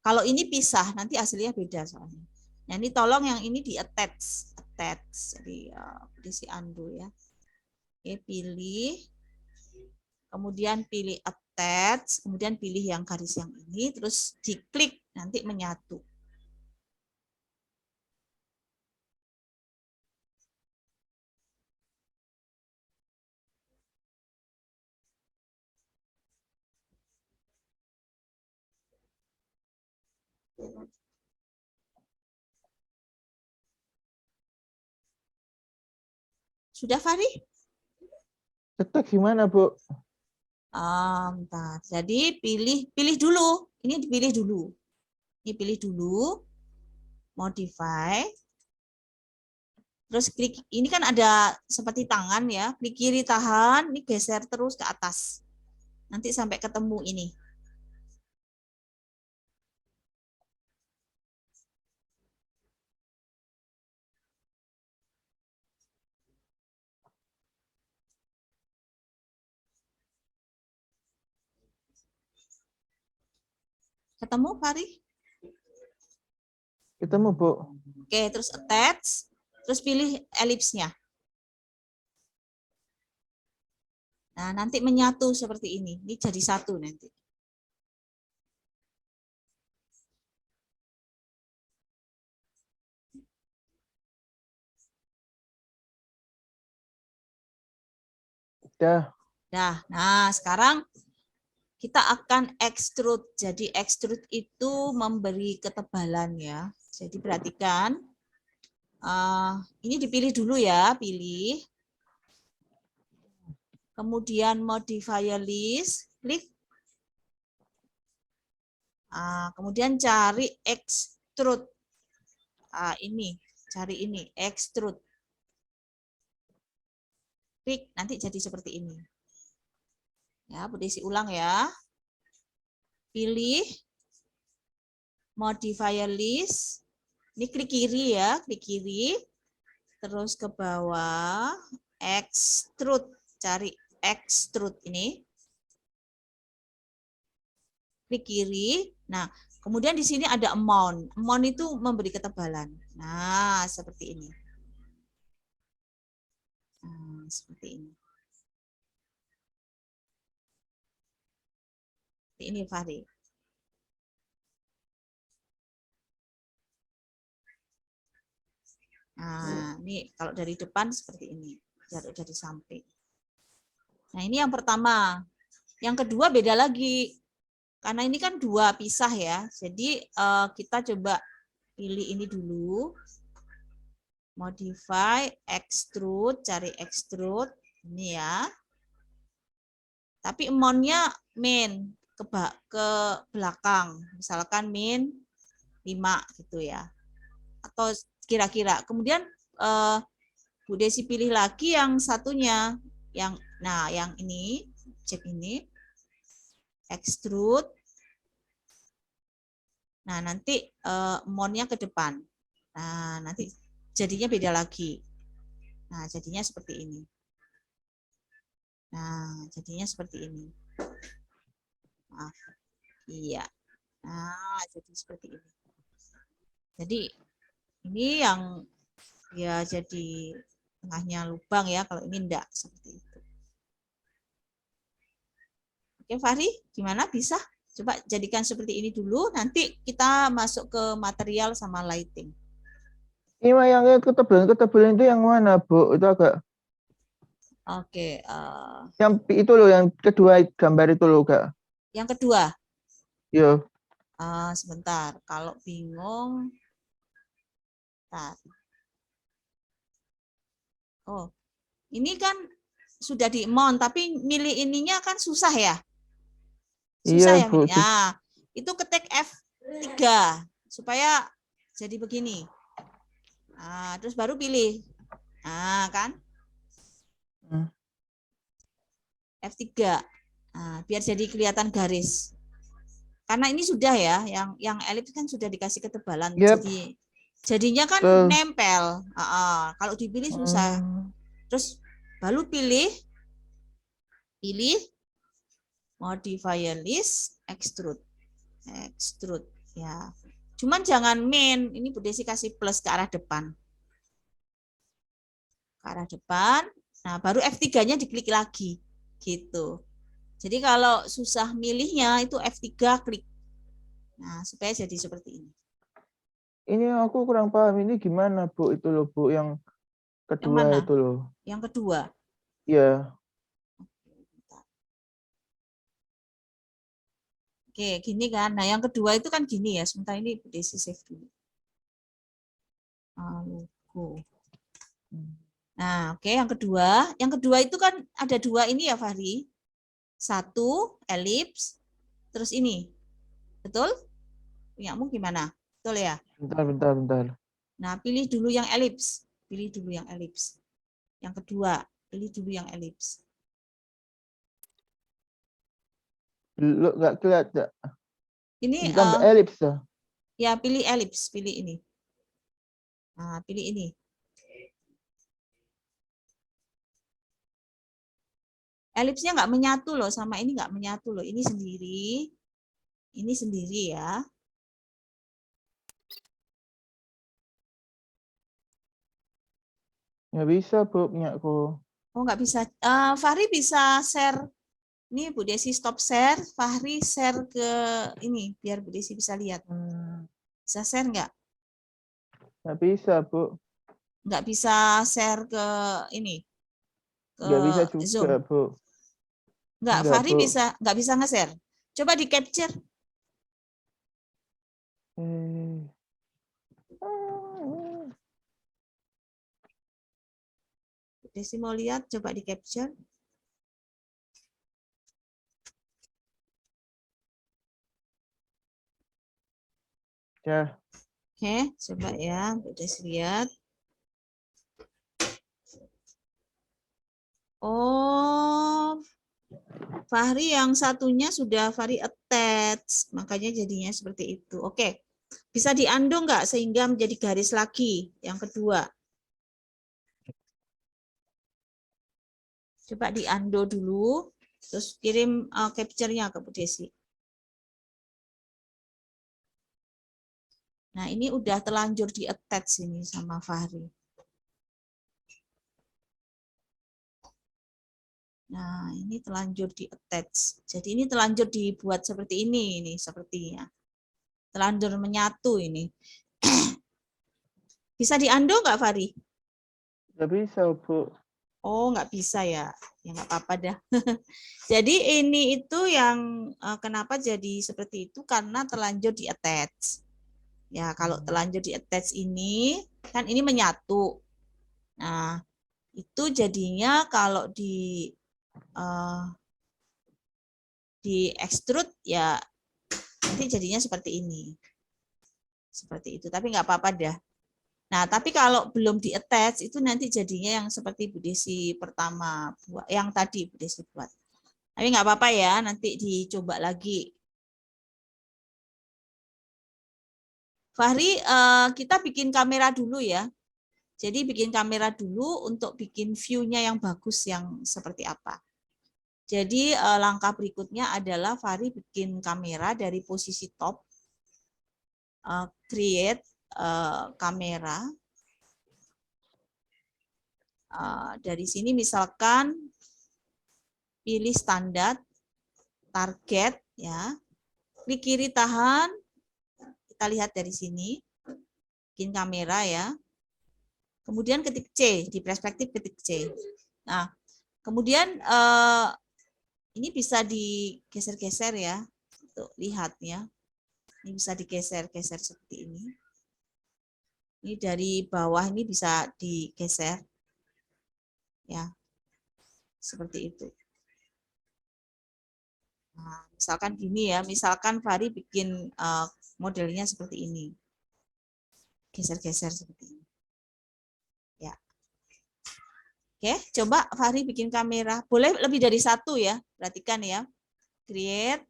A: Kalau ini pisah, nanti hasilnya beda soalnya. Nah, ini tolong yang ini di attach. Attach. Jadi si undo ya. Oke, pilih. Kemudian pilih attach, kemudian pilih yang garis yang ini, terus diklik, nanti menyatu. Sudah, Fahri?
B: Cetak gimana Bu?
A: Bentar. Jadi pilih dulu. Ini dipilih dulu. Ini pilih dulu. Modify. Terus klik, ini kan ada seperti tangan ya. Klik kiri tahan, ini geser terus ke atas. Nanti sampai ketemu ini. Ketemu, Fahri?
B: Ketemu Bu.
A: Oke, terus attach. Terus pilih elipsnya. Nah, nanti menyatu seperti ini. Ini jadi 1 nanti.
B: Udah.
A: Nah, sekarang kita akan extrude. Jadi extrude itu memberi ketebalan ya. Jadi perhatikan. Ini dipilih dulu ya, pilih. Kemudian modifier list, klik. Kemudian cari extrude. Ini, cari ini, extrude. Klik, nanti jadi seperti ini. Ya, Bu Desi ulang ya. Pilih modifier list. Ini klik kiri ya, klik kiri. Terus ke bawah, extrude. Cari extrude ini. Klik kiri. Nah, kemudian di sini ada amount. Amount itu memberi ketebalan. Nah, seperti ini. Nah, seperti ini. Ini Fahri. Nah, ini kalau dari depan seperti ini. Dari samping. Nah, ini yang pertama. Yang kedua beda lagi. Karena ini kan dua pisah ya. Jadi kita coba pilih ini dulu. Modify, extrude, cari extrude. Ini ya. Tapi amount-nya min ke belakang. Misalkan min 5 gitu ya. Atau kira-kira. Kemudian Bu Desi pilih lagi yang satunya. Yang ini, cek ini. Extrude. Nah, nanti amount-nya ke depan. Nah, nanti jadinya beda lagi. Nah, jadinya seperti ini. Nah, jadinya seperti ini. Maaf. Iya. Nah, jadi seperti ini. Jadi, ini yang ya jadi tengahnya lubang ya, kalau ini enggak seperti itu. Oke, Fahri, gimana bisa? Coba jadikan seperti ini dulu, nanti kita masuk ke material sama lighting.
B: Ini yang ketebalan itu yang mana, Bu? Itu agak.
A: Oke.
B: Yang itu loh, yang kedua gambar itu loh, Kak.
A: Yang kedua.
B: Iya.
A: Sebentar, kalau bingung. Bentar. Oh, ini kan sudah di mount, tapi milih ininya kan susah ya. Susah
B: Iya,
A: ya
B: Bu.
A: milih. Nah, itu ketik F3 supaya jadi begini. Nah, terus baru pilih. Nah, kan? F3. Nah, biar jadi kelihatan garis. Karena ini sudah ya, yang elips kan sudah dikasih ketebalan.
B: Yep.
A: Jadinya kan nempel. Kalau dipilih susah. Terus baru pilih modifier list, extrude ya. Cuman jangan min, ini Bu Desi kasih plus ke arah depan. Nah baru F3-nya diklik lagi gitu. Jadi kalau susah milihnya itu F3 klik. Nah, supaya jadi seperti ini.
B: Ini aku kurang paham, ini gimana, Bu? Itu loh, Bu, yang kedua
A: yang mana?
B: itu loh.
A: Yang kedua.
B: Iya.
A: Oke, gini kan. Nah, yang kedua itu kan gini ya. Sementara ini Bu Desi save dulu. Logo. Nah, oke, yang kedua. Yang kedua itu kan ada dua ini ya, Fahri. Satu, elips. Terus ini. Betul? Punyamu gimana? Betul ya?
B: Bentar.
A: Nah, pilih dulu yang elips. Yang kedua, pilih dulu yang elips.
B: Lu nggak kelihatan.
A: Ini
B: Tambah elips ya.
A: Ya, pilih elips, pilih ini. Nah, pilih ini. Elipsnya nggak menyatu loh, sama ini nggak menyatu loh. Ini sendiri ya.
B: Nggak bisa, Bu, punyaku.
A: Oh, nggak bisa. Fahri bisa share. Ini Bu Desi stop share. Fahri share ke ini, biar Bu Desi bisa lihat. Bisa share nggak?
B: Nggak bisa, Bu.
A: Nggak bisa share ke ini, ke
B: Nggak bisa juga,
A: Zoom.
B: Bu.
A: Nggak,
B: Nggak,
A: Fahri
B: Bu.
A: nggak bisa nge-share. Coba di capture. Desi mau lihat, coba di capture.
B: Ya.
A: Oke, coba ya, Desi lihat. Oh, Fahri yang satunya sudah Fahri attach, makanya jadinya seperti itu. Oke, bisa diundo nggak sehingga menjadi garis lagi yang kedua? Coba diundo dulu, terus kirim capture-nya ke Bu Desi. Nah, ini udah terlanjur di attach ini sama Fahri. Nah, ini terlanjur di attach. Jadi ini terlanjur dibuat seperti ini sepertinya. Terlanjur menyatu ini. Bisa diundo nggak, Fahri?
B: Nggak bisa, Bu.
A: Oh, nggak bisa ya. Ya nggak apa-apa dah. Jadi ini itu yang kenapa jadi seperti itu karena terlanjur di attach. Ya, kalau terlanjur di attach ini kan ini menyatu. Nah, itu jadinya kalau di extrude ya nanti jadinya seperti ini. Seperti itu. Tapi nggak apa-apa dah. Nah, tapi kalau belum di attach itu nanti jadinya yang seperti Bu Desi pertama buat, yang tadi Bu Desi buat. Tapi nggak apa-apa ya, nanti dicoba lagi. Fahri, kita bikin kamera dulu ya. Jadi bikin kamera dulu untuk bikin view-nya yang bagus, yang seperti apa. Jadi langkah berikutnya adalah Fahri bikin kamera dari posisi top, create kamera. Dari sini misalkan pilih standar, target, ya, klik kiri tahan, kita lihat dari sini, bikin kamera ya. Kemudian ketik C, di perspektif ketik C. Nah, kemudian ini bisa digeser-geser ya, untuk lihat ya. Ini bisa digeser-geser seperti ini. Ini dari bawah ini bisa digeser, ya, seperti itu. Nah, misalkan gini ya, misalkan Fahri bikin modelnya seperti ini, geser-geser seperti ini. Ya. Oke, coba Fahri bikin kamera. Boleh lebih dari satu ya, perhatikan ya. Create,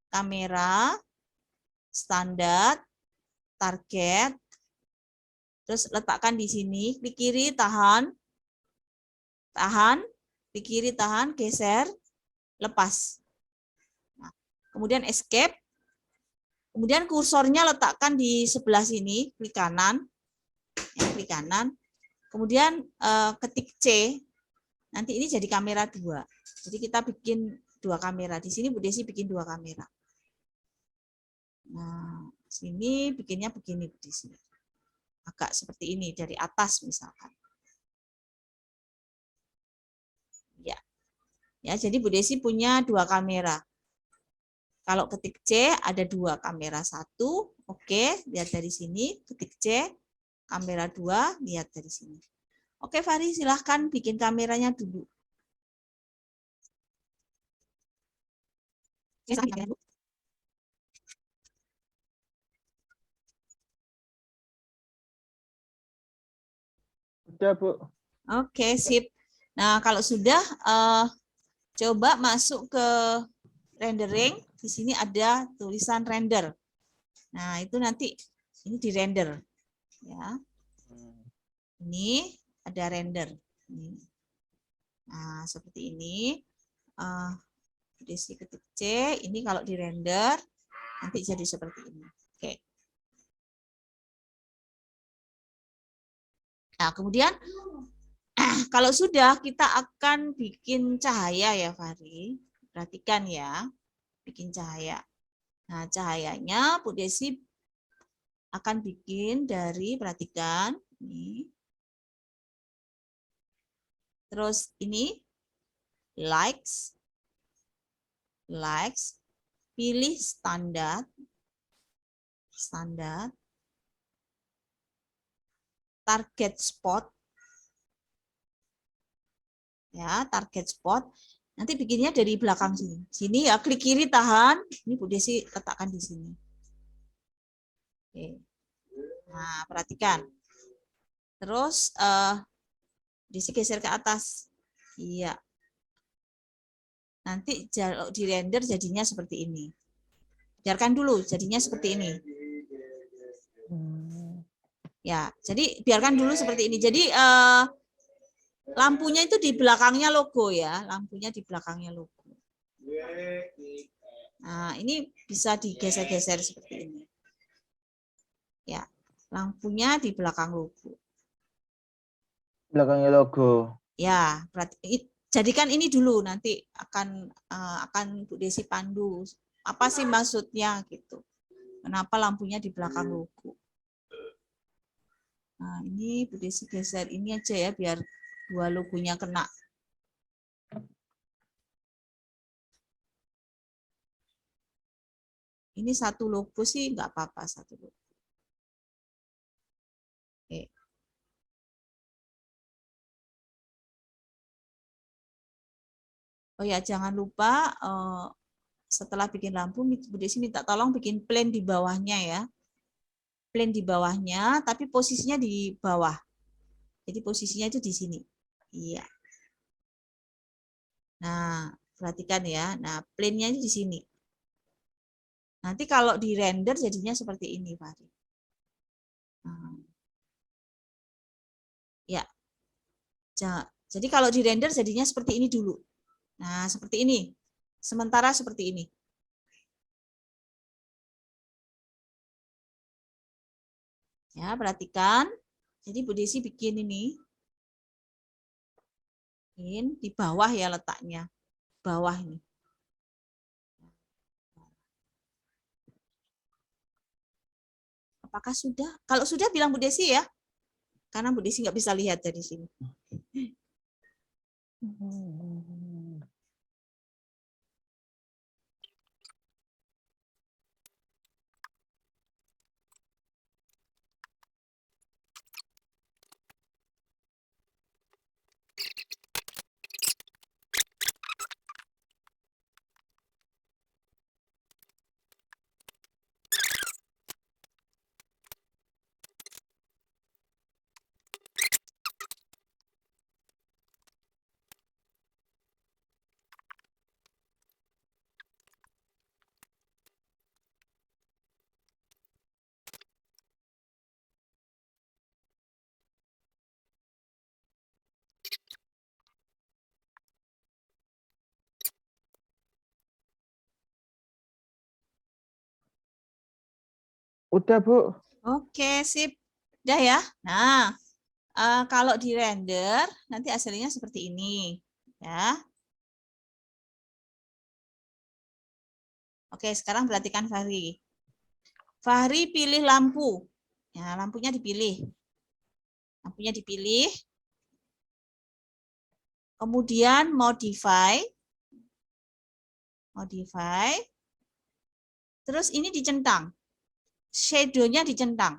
A: kamera, standar, target, terus letakkan di sini, klik kiri, tahan, klik kiri, tahan, geser, lepas. Nah, kemudian escape, kemudian kursornya letakkan di sebelah sini, klik kanan, ya, klik kanan, kemudian ketik C, nanti ini jadi kamera 2. Jadi kita bikin 2 kamera. Di sini Bu Desi bikin 2 kamera. Nah, sini bikinnya begini Bu Desi. Agak seperti ini dari atas misalkan. Ya. Ya, jadi Bu Desi punya 2 kamera. Kalau ketik C ada 2 kamera, 1, oke, lihat dari sini, ketik C, kamera 2, lihat dari sini. Oke, Fahri silahkan bikin kameranya dulu.
B: Udah, Bu.
A: Oke, sip. Nah, kalau sudah, coba masuk ke rendering. Di sini ada tulisan render. Nah, itu nanti ini di render. Ya. Ini ada render. Nah, seperti ini. Desi ketik C, ini kalau di render, nanti jadi seperti ini. Oke. Nah, kemudian kalau sudah, kita akan bikin cahaya ya, Fahri. Perhatikan ya, bikin cahaya. Nah, cahayanya Bu Desi akan bikin dari, perhatikan, ini. Terus ini, likes, pilih standar, target spot, ya, target spot. Nanti bikinnya dari belakang sini. Sini ya, klik kiri tahan. Ini Bu Desi letakkan di sini. Oke. Nah, perhatikan. Terus Desi geser ke atas. Iya. Nanti di render jadinya seperti ini. Biarkan dulu jadinya seperti ini. Ya, jadi biarkan dulu seperti ini. Jadi lampunya itu di belakangnya logo ya, lampunya di belakangnya logo. Nah, ini bisa digeser-geser seperti ini. Ya, lampunya di belakang logo.
B: Belakangnya logo.
A: Ya, berarti jadikan ini dulu, nanti akan Bu Desi pandu apa sih maksudnya gitu. Kenapa lampunya di belakang logo? Nah, ini Bu Desi geser ini aja ya biar dua logonya kena. Ini satu logo sih nggak apa-apa satu logo. Oke. Oh ya, jangan lupa setelah bikin lampu, Bu Desi minta tolong bikin plan di bawahnya ya. Plan di bawahnya, tapi posisinya di bawah. Jadi posisinya itu di sini. Iya. Nah, perhatikan ya. Nah, plan-nya itu di sini. Nanti kalau di render jadinya seperti ini, Pak. Nah, ya. Jadi kalau di render jadinya seperti ini dulu. Nah, seperti ini. Sementara seperti ini. Ya, perhatikan. Jadi Bu Desi bikin ini. Di bawah ya letaknya. Bawah ini. Apakah sudah? Kalau sudah bilang Bu Desi ya. Karena Bu Desi nggak bisa lihat dari sini.
B: Udah, Bu.
A: Oke, sip. Udah ya. Nah, kalau di render nanti hasilnya seperti ini, ya. Oke, sekarang perhatikan Fahri. Fahri pilih lampu. Ya, lampunya dipilih. Lampunya dipilih. Kemudian modify. Modify. Terus ini dicentang. Shadow-nya dicentang.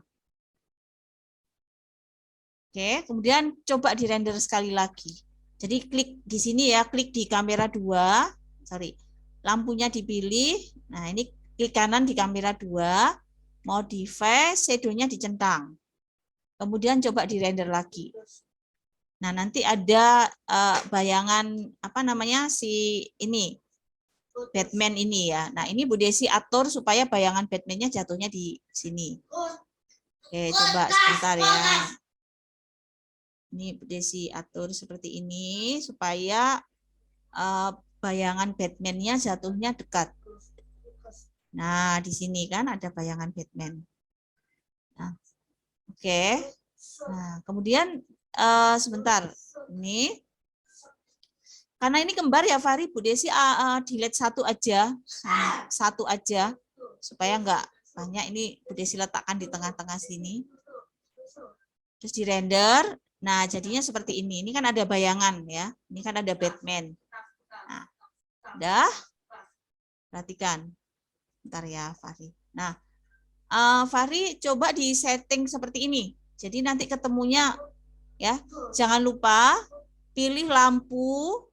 A: Oke, kemudian coba di render sekali lagi. Jadi klik di sini ya, klik di kamera 2. Sorry. Lampunya dipilih. Nah, ini klik kanan di kamera 2. Modify, shadow-nya dicentang. Kemudian coba di render lagi. Nah, nanti ada bayangan apa namanya si ini Batman ini ya. Nah, ini Bu Desi atur supaya bayangan Batman-nya jatuhnya di sini. Oke, coba sebentar ya. Ini Bu Desi atur seperti ini supaya bayangan Batman-nya jatuhnya dekat. Nah, di sini kan ada bayangan Batman. Nah, oke. Nah, kemudian sebentar. Ini karena ini kembar ya Fahri, Bu Desi delete satu aja. Satu aja supaya enggak banyak. Ini Bu Desi letakkan di tengah-tengah sini. Terus di render. Nah, jadinya seperti ini. Ini kan ada bayangan ya. Ini kan ada Batman. Nah, udah. Perhatikan. Bentar ya, Fahri. Nah, Fahri coba di setting seperti ini. Jadi nanti ketemunya ya. Jangan lupa pilih lampu,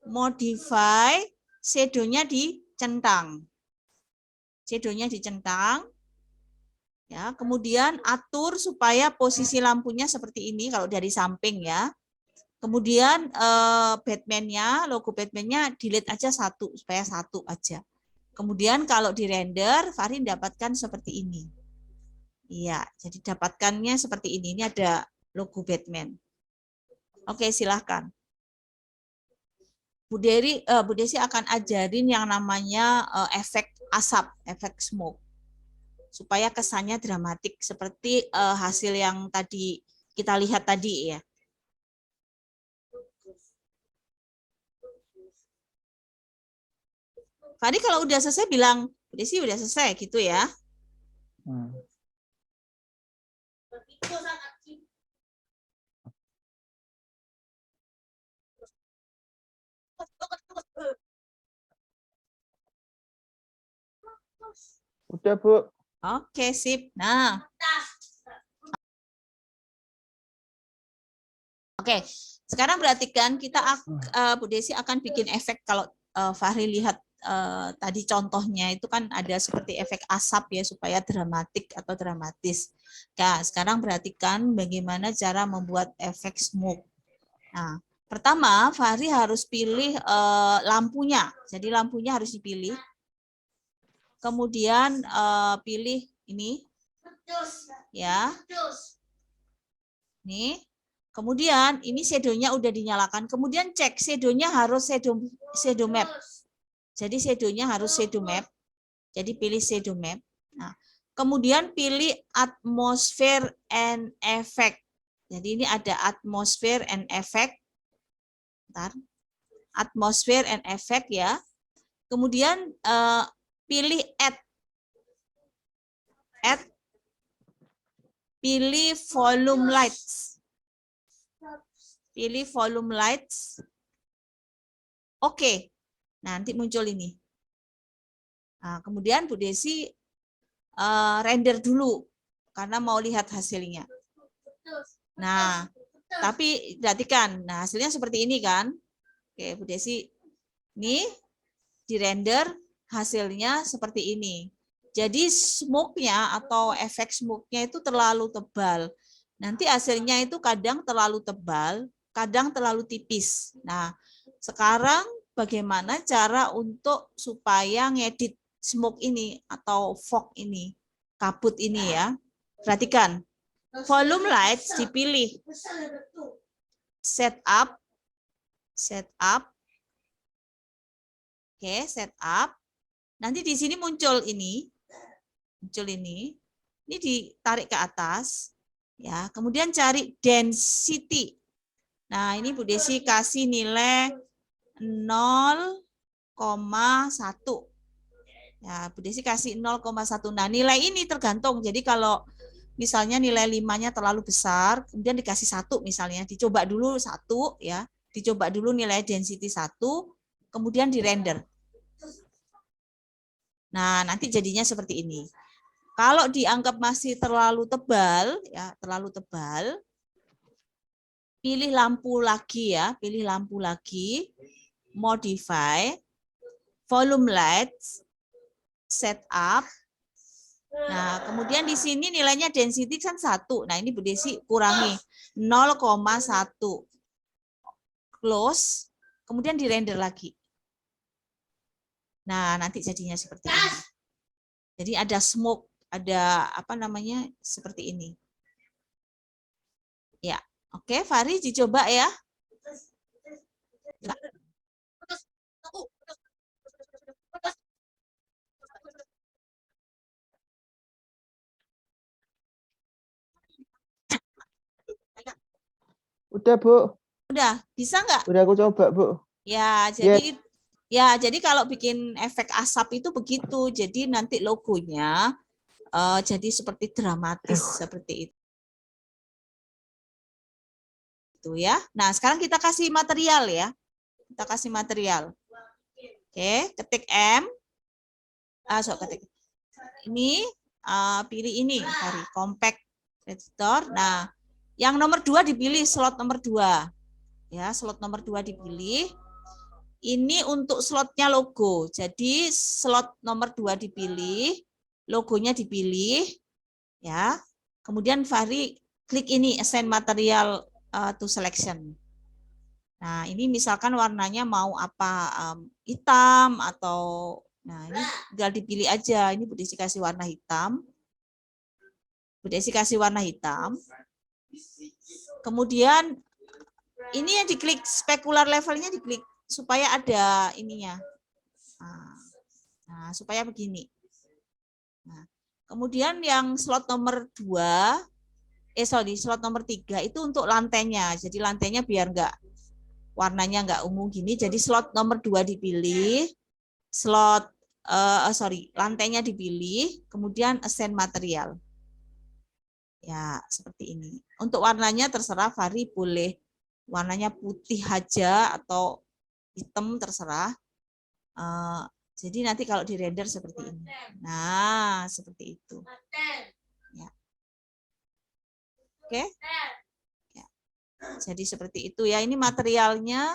A: modify, shadow-nya dicentang. Shadow-nya dicentang. Ya, kemudian atur supaya posisi lampunya seperti ini kalau dari samping ya. Kemudian Batman-nya, logo Batman-nya delete aja satu, supaya satu aja. Kemudian kalau di render, Fahri dapatkan seperti ini. Iya, jadi dapatkannya seperti ini. Ini ada logo Batman. Oke, silahkan. Bu Desi akan ajarin yang namanya efek asap, efek smoke. Supaya kesannya dramatik seperti hasil yang tadi kita lihat tadi ya. Tadi kalau udah selesai bilang, Bu Desi udah selesai gitu ya.
B: Udah, Bu.
A: Oke, sip. Nah. Oke, sekarang perhatikan kita Bu Desi akan bikin efek kalau Fahri lihat tadi contohnya itu kan ada seperti efek asap ya supaya dramatik atau dramatis. Nah, sekarang perhatikan bagaimana cara membuat efek smoke. Nah, pertama Fahri harus pilih lampunya. Jadi lampunya harus dipilih. Kemudian pilih ini. Ya. Nih. Kemudian ini shadow-nya udah dinyalakan. Kemudian cek shadow-nya harus shadow map. Jadi shadow-nya harus shadow map. Jadi pilih shadow map. Nah, kemudian pilih atmosphere and effect. Jadi ini ada atmosphere and effect. Bentar. Atmosphere and effect ya. Kemudian pilih add. Pilih volume lights. Pilih volume lights. Oke. Nanti muncul ini. Nah, kemudian Bu Desi render dulu karena mau lihat hasilnya. Nah, tapi perhatikan, nah hasilnya seperti ini kan. Oke, Bu Desi, ini di render hasilnya seperti ini. Jadi smoke-nya atau efek smoke-nya itu terlalu tebal. Nanti hasilnya itu kadang terlalu tebal, kadang terlalu tipis. Nah, sekarang bagaimana cara untuk supaya ngedit smoke ini atau fog ini, kabut ini ya. Perhatikan, volume lights dipilih. Setup. Oke, setup. Nanti di sini muncul ini. Ini ditarik ke atas. Ya, kemudian cari density. Nah, ini Bu Desi kasih nilai 0,1. Ya, Bu Desi kasih 0,1. Nah, nilai ini tergantung. Jadi kalau misalnya nilai 5-nya terlalu besar, kemudian dikasih 1 misalnya, dicoba dulu 1 ya. Dicoba dulu nilai density 1, kemudian di render. Nah, nanti jadinya seperti ini. Kalau dianggap masih terlalu tebal, ya terlalu tebal, pilih lampu lagi ya, pilih lampu lagi, modify, volume lights, setup. Nah, kemudian di sini nilainya density kan 1. Nah, ini Bu Desi kurangi 0,1. Close, kemudian di render lagi. Nah, nanti jadinya seperti ini. Jadi ada smoke, ada apa namanya seperti ini. Ya, oke, Fahri dicoba ya.
B: Udah, Bu.
A: Udah, bisa nggak?
B: Udah aku coba, Bu.
A: Ya, jadi jadi kalau bikin efek asap itu begitu. Jadi nanti logonya jadi seperti dramatis seperti itu ya. Nah, sekarang kita kasih material ya. Kita kasih material. Oke, ketik M. Ketik. Ini pilih ini dari compact editor. Nah, yang nomor 2 dipilih slot nomor 2. Ya, slot nomor 2 dipilih. Ini untuk slotnya logo. Jadi slot nomor 2 dipilih, logonya dipilih, ya. Kemudian Fahri klik ini assign material to selection. Nah, ini misalkan warnanya mau apa, hitam atau, nah ini tinggal dipilih aja. Ini Bu Desi kasih warna hitam. Bu Desi kasih warna hitam. Kemudian ini yang diklik specular levelnya diklik supaya ada ininya. Nah, supaya begini. Nah, kemudian yang slot nomor 2, slot nomor 3 itu untuk lantainya. Jadi lantainya biar enggak warnanya enggak ungu gini. Jadi slot nomor 2 dipilih, slot lantainya dipilih, kemudian assign material. Ya, seperti ini. Untuk warnanya terserah, Fahri boleh warnanya putih aja atau hitam terserah. Jadi nanti kalau di render seperti ini. Nah, seperti itu. Ya. Oke. Ya. Jadi seperti itu ya. Ini materialnya.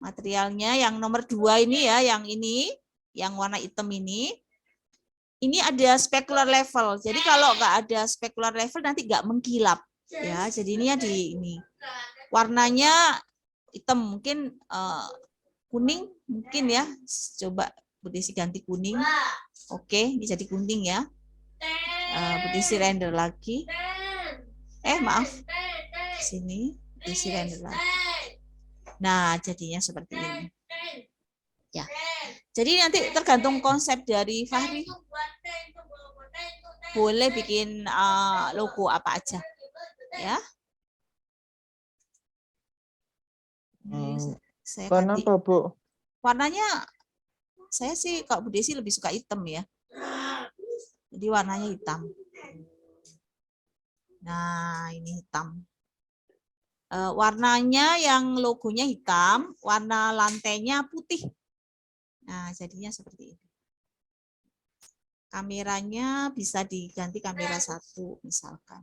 A: Materialnya yang nomor 2 ini ya, yang ini, yang warna hitam ini. Ini ada specular level. Jadi kalau nggak ada specular level nanti nggak mengkilap. Ya, jadi ini ya di ini. Warnanya hitam, mungkin kuning mungkin ya. Coba Bu Desi ganti kuning. Oke, ini jadi kuning ya. Bu Desi render lagi. Maaf. Sini, Bu Desi render lagi. Nah, jadinya seperti ini. Ya. Jadi nanti tergantung konsep dari Fahri. Boleh bikin logo apa aja. Ya. Saya ganti.
B: Kenapa, Bu?
A: Warnanya saya sih kalau Bu Desi lebih suka hitam ya. Jadi warnanya hitam. Nah, ini hitam. Warnanya yang logonya hitam, warna lantainya putih. Nah, jadinya seperti ini. Kameranya bisa diganti kamera 1 misalkan.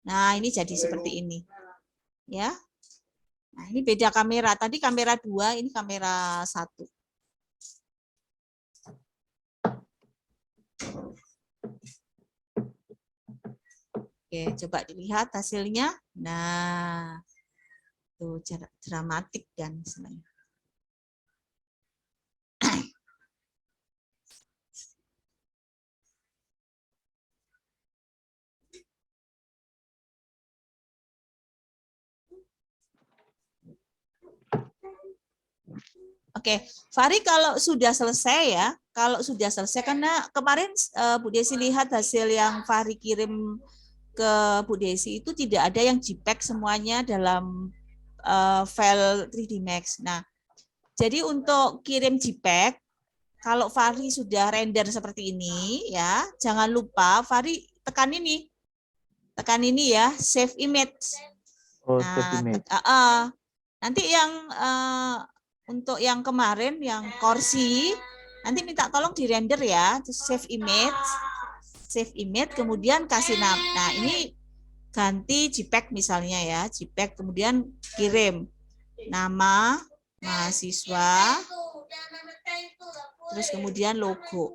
A: Nah, ini jadi seperti ini. Ya. Nah, ini beda kamera. Tadi kamera 2, ini kamera 1. Oke, coba dilihat hasilnya. Nah, tuh dramatik kan sebenarnya. Oke, Fahri kalau sudah selesai ya, kalau sudah selesai karena kemarin Bu Desi lihat hasil yang Fahri kirim ke Bu Desi itu tidak ada yang JPEG, semuanya dalam file 3D Max. Nah, jadi untuk kirim JPEG, kalau Fahri sudah render seperti ini ya, jangan lupa Fahri tekan ini ya, save image.
B: Oh, save image.
A: Nanti yang untuk yang kemarin yang kursi nanti minta tolong di render ya, save image, kemudian kasih nama. Nah, ini ganti JPEG misalnya ya, JPEG, kemudian kirim nama mahasiswa, terus kemudian logo.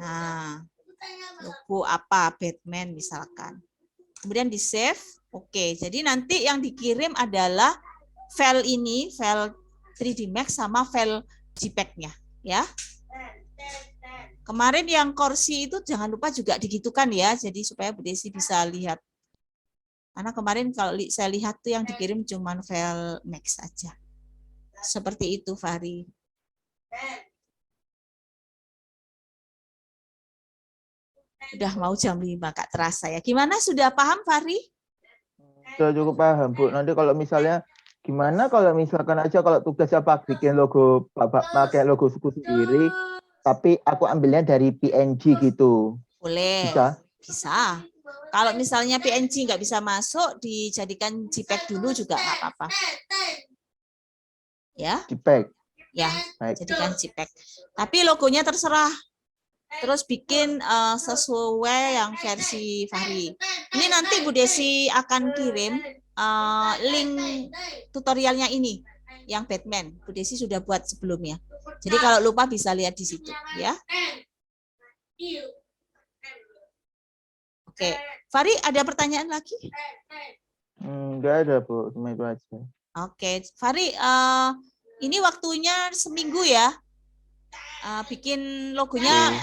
A: Nah, logo apa, Batman misalkan. Kemudian di save. Oke, jadi nanti yang dikirim adalah file ini, file 3D Max sama file JPEG-nya ya. Kemarin yang kursi itu jangan lupa juga digitukan ya, jadi supaya Bu Desi bisa lihat. Karena kemarin kalau saya lihat tuh yang dikirim cuma file Max aja. Seperti itu, Fahri. Udah mau jam 5, Kak, terasa ya. Gimana, sudah paham, Fahri?
B: Sudah cukup paham, Bu. Nanti kalau misalnya gimana kalau misalkan aja kalau tugasnya Pak bikin logo, pakai logo suku sendiri, tapi aku ambilnya dari PNG gitu.
A: Boleh. Bisa. Kalau misalnya PNG nggak bisa masuk, dijadikan JPEG dulu juga nggak apa-apa. Ya.
B: JPEG.
A: Ya, jadikan JPEG. Tapi logonya terserah. Terus bikin sesuai yang versi Fahri. Ini nanti Bu Desi akan kirim link tutorialnya ini, yang Batman. Bu Desi sudah buat sebelumnya. Jadi kalau lupa bisa lihat di situ, ya. Oke, Fahri ada pertanyaan lagi?
B: Enggak ada, Bu. Cuma itu aja.
A: Oke, Fahri, ini waktunya seminggu ya. Bikin logonya.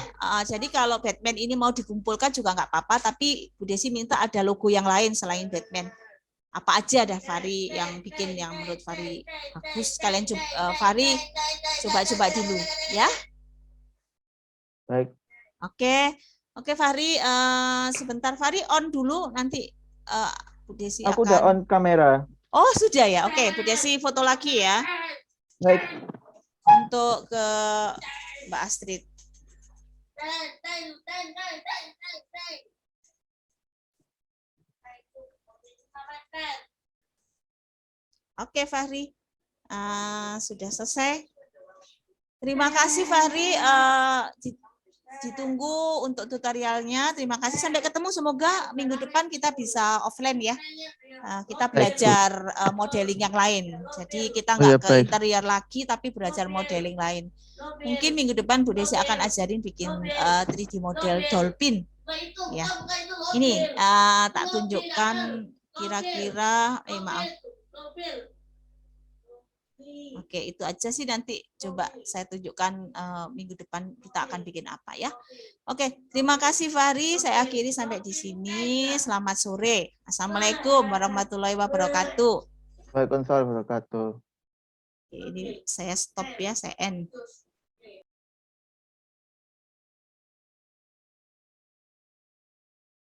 A: Jadi kalau Batman ini mau dikumpulkan juga nggak apa-apa, tapi Bu Desi minta ada logo yang lain selain Batman. Apa aja dah Fahri yang bikin yang menurut Fahri bagus. Kalian Fahri coba-coba dulu, ya.
B: Baik.
A: Oke Fahri, sebentar Fahri on dulu, nanti Bu Desi
B: Aku udah on kamera.
A: Oh sudah ya, oke Bu Desi foto lagi ya.
B: Baik.
A: Untuk ke Mbak Astrid. Oke Fahri, sudah selesai. Terima kasih Fahri, ditunggu untuk tutorialnya. Terima kasih, sampai ketemu. Semoga minggu depan kita bisa offline ya. Kita belajar modeling yang lain. Jadi kita nggak ke interior lagi, tapi belajar modeling lain. Mungkin minggu depan Bu Desi akan ajarin bikin 3D model dolphin. Ya, ini tak tunjukkan kira-kira. Maaf. Oke, itu aja sih, nanti coba saya tunjukkan minggu depan kita akan bikin apa ya. Oke, terima kasih Fahri. Saya akhiri sampai di sini. Selamat sore. Assalamualaikum warahmatullahi wabarakatuh.
B: Waalaikumsalam warahmatullahi wabarakatuh.
A: Ini saya stop ya, saya end.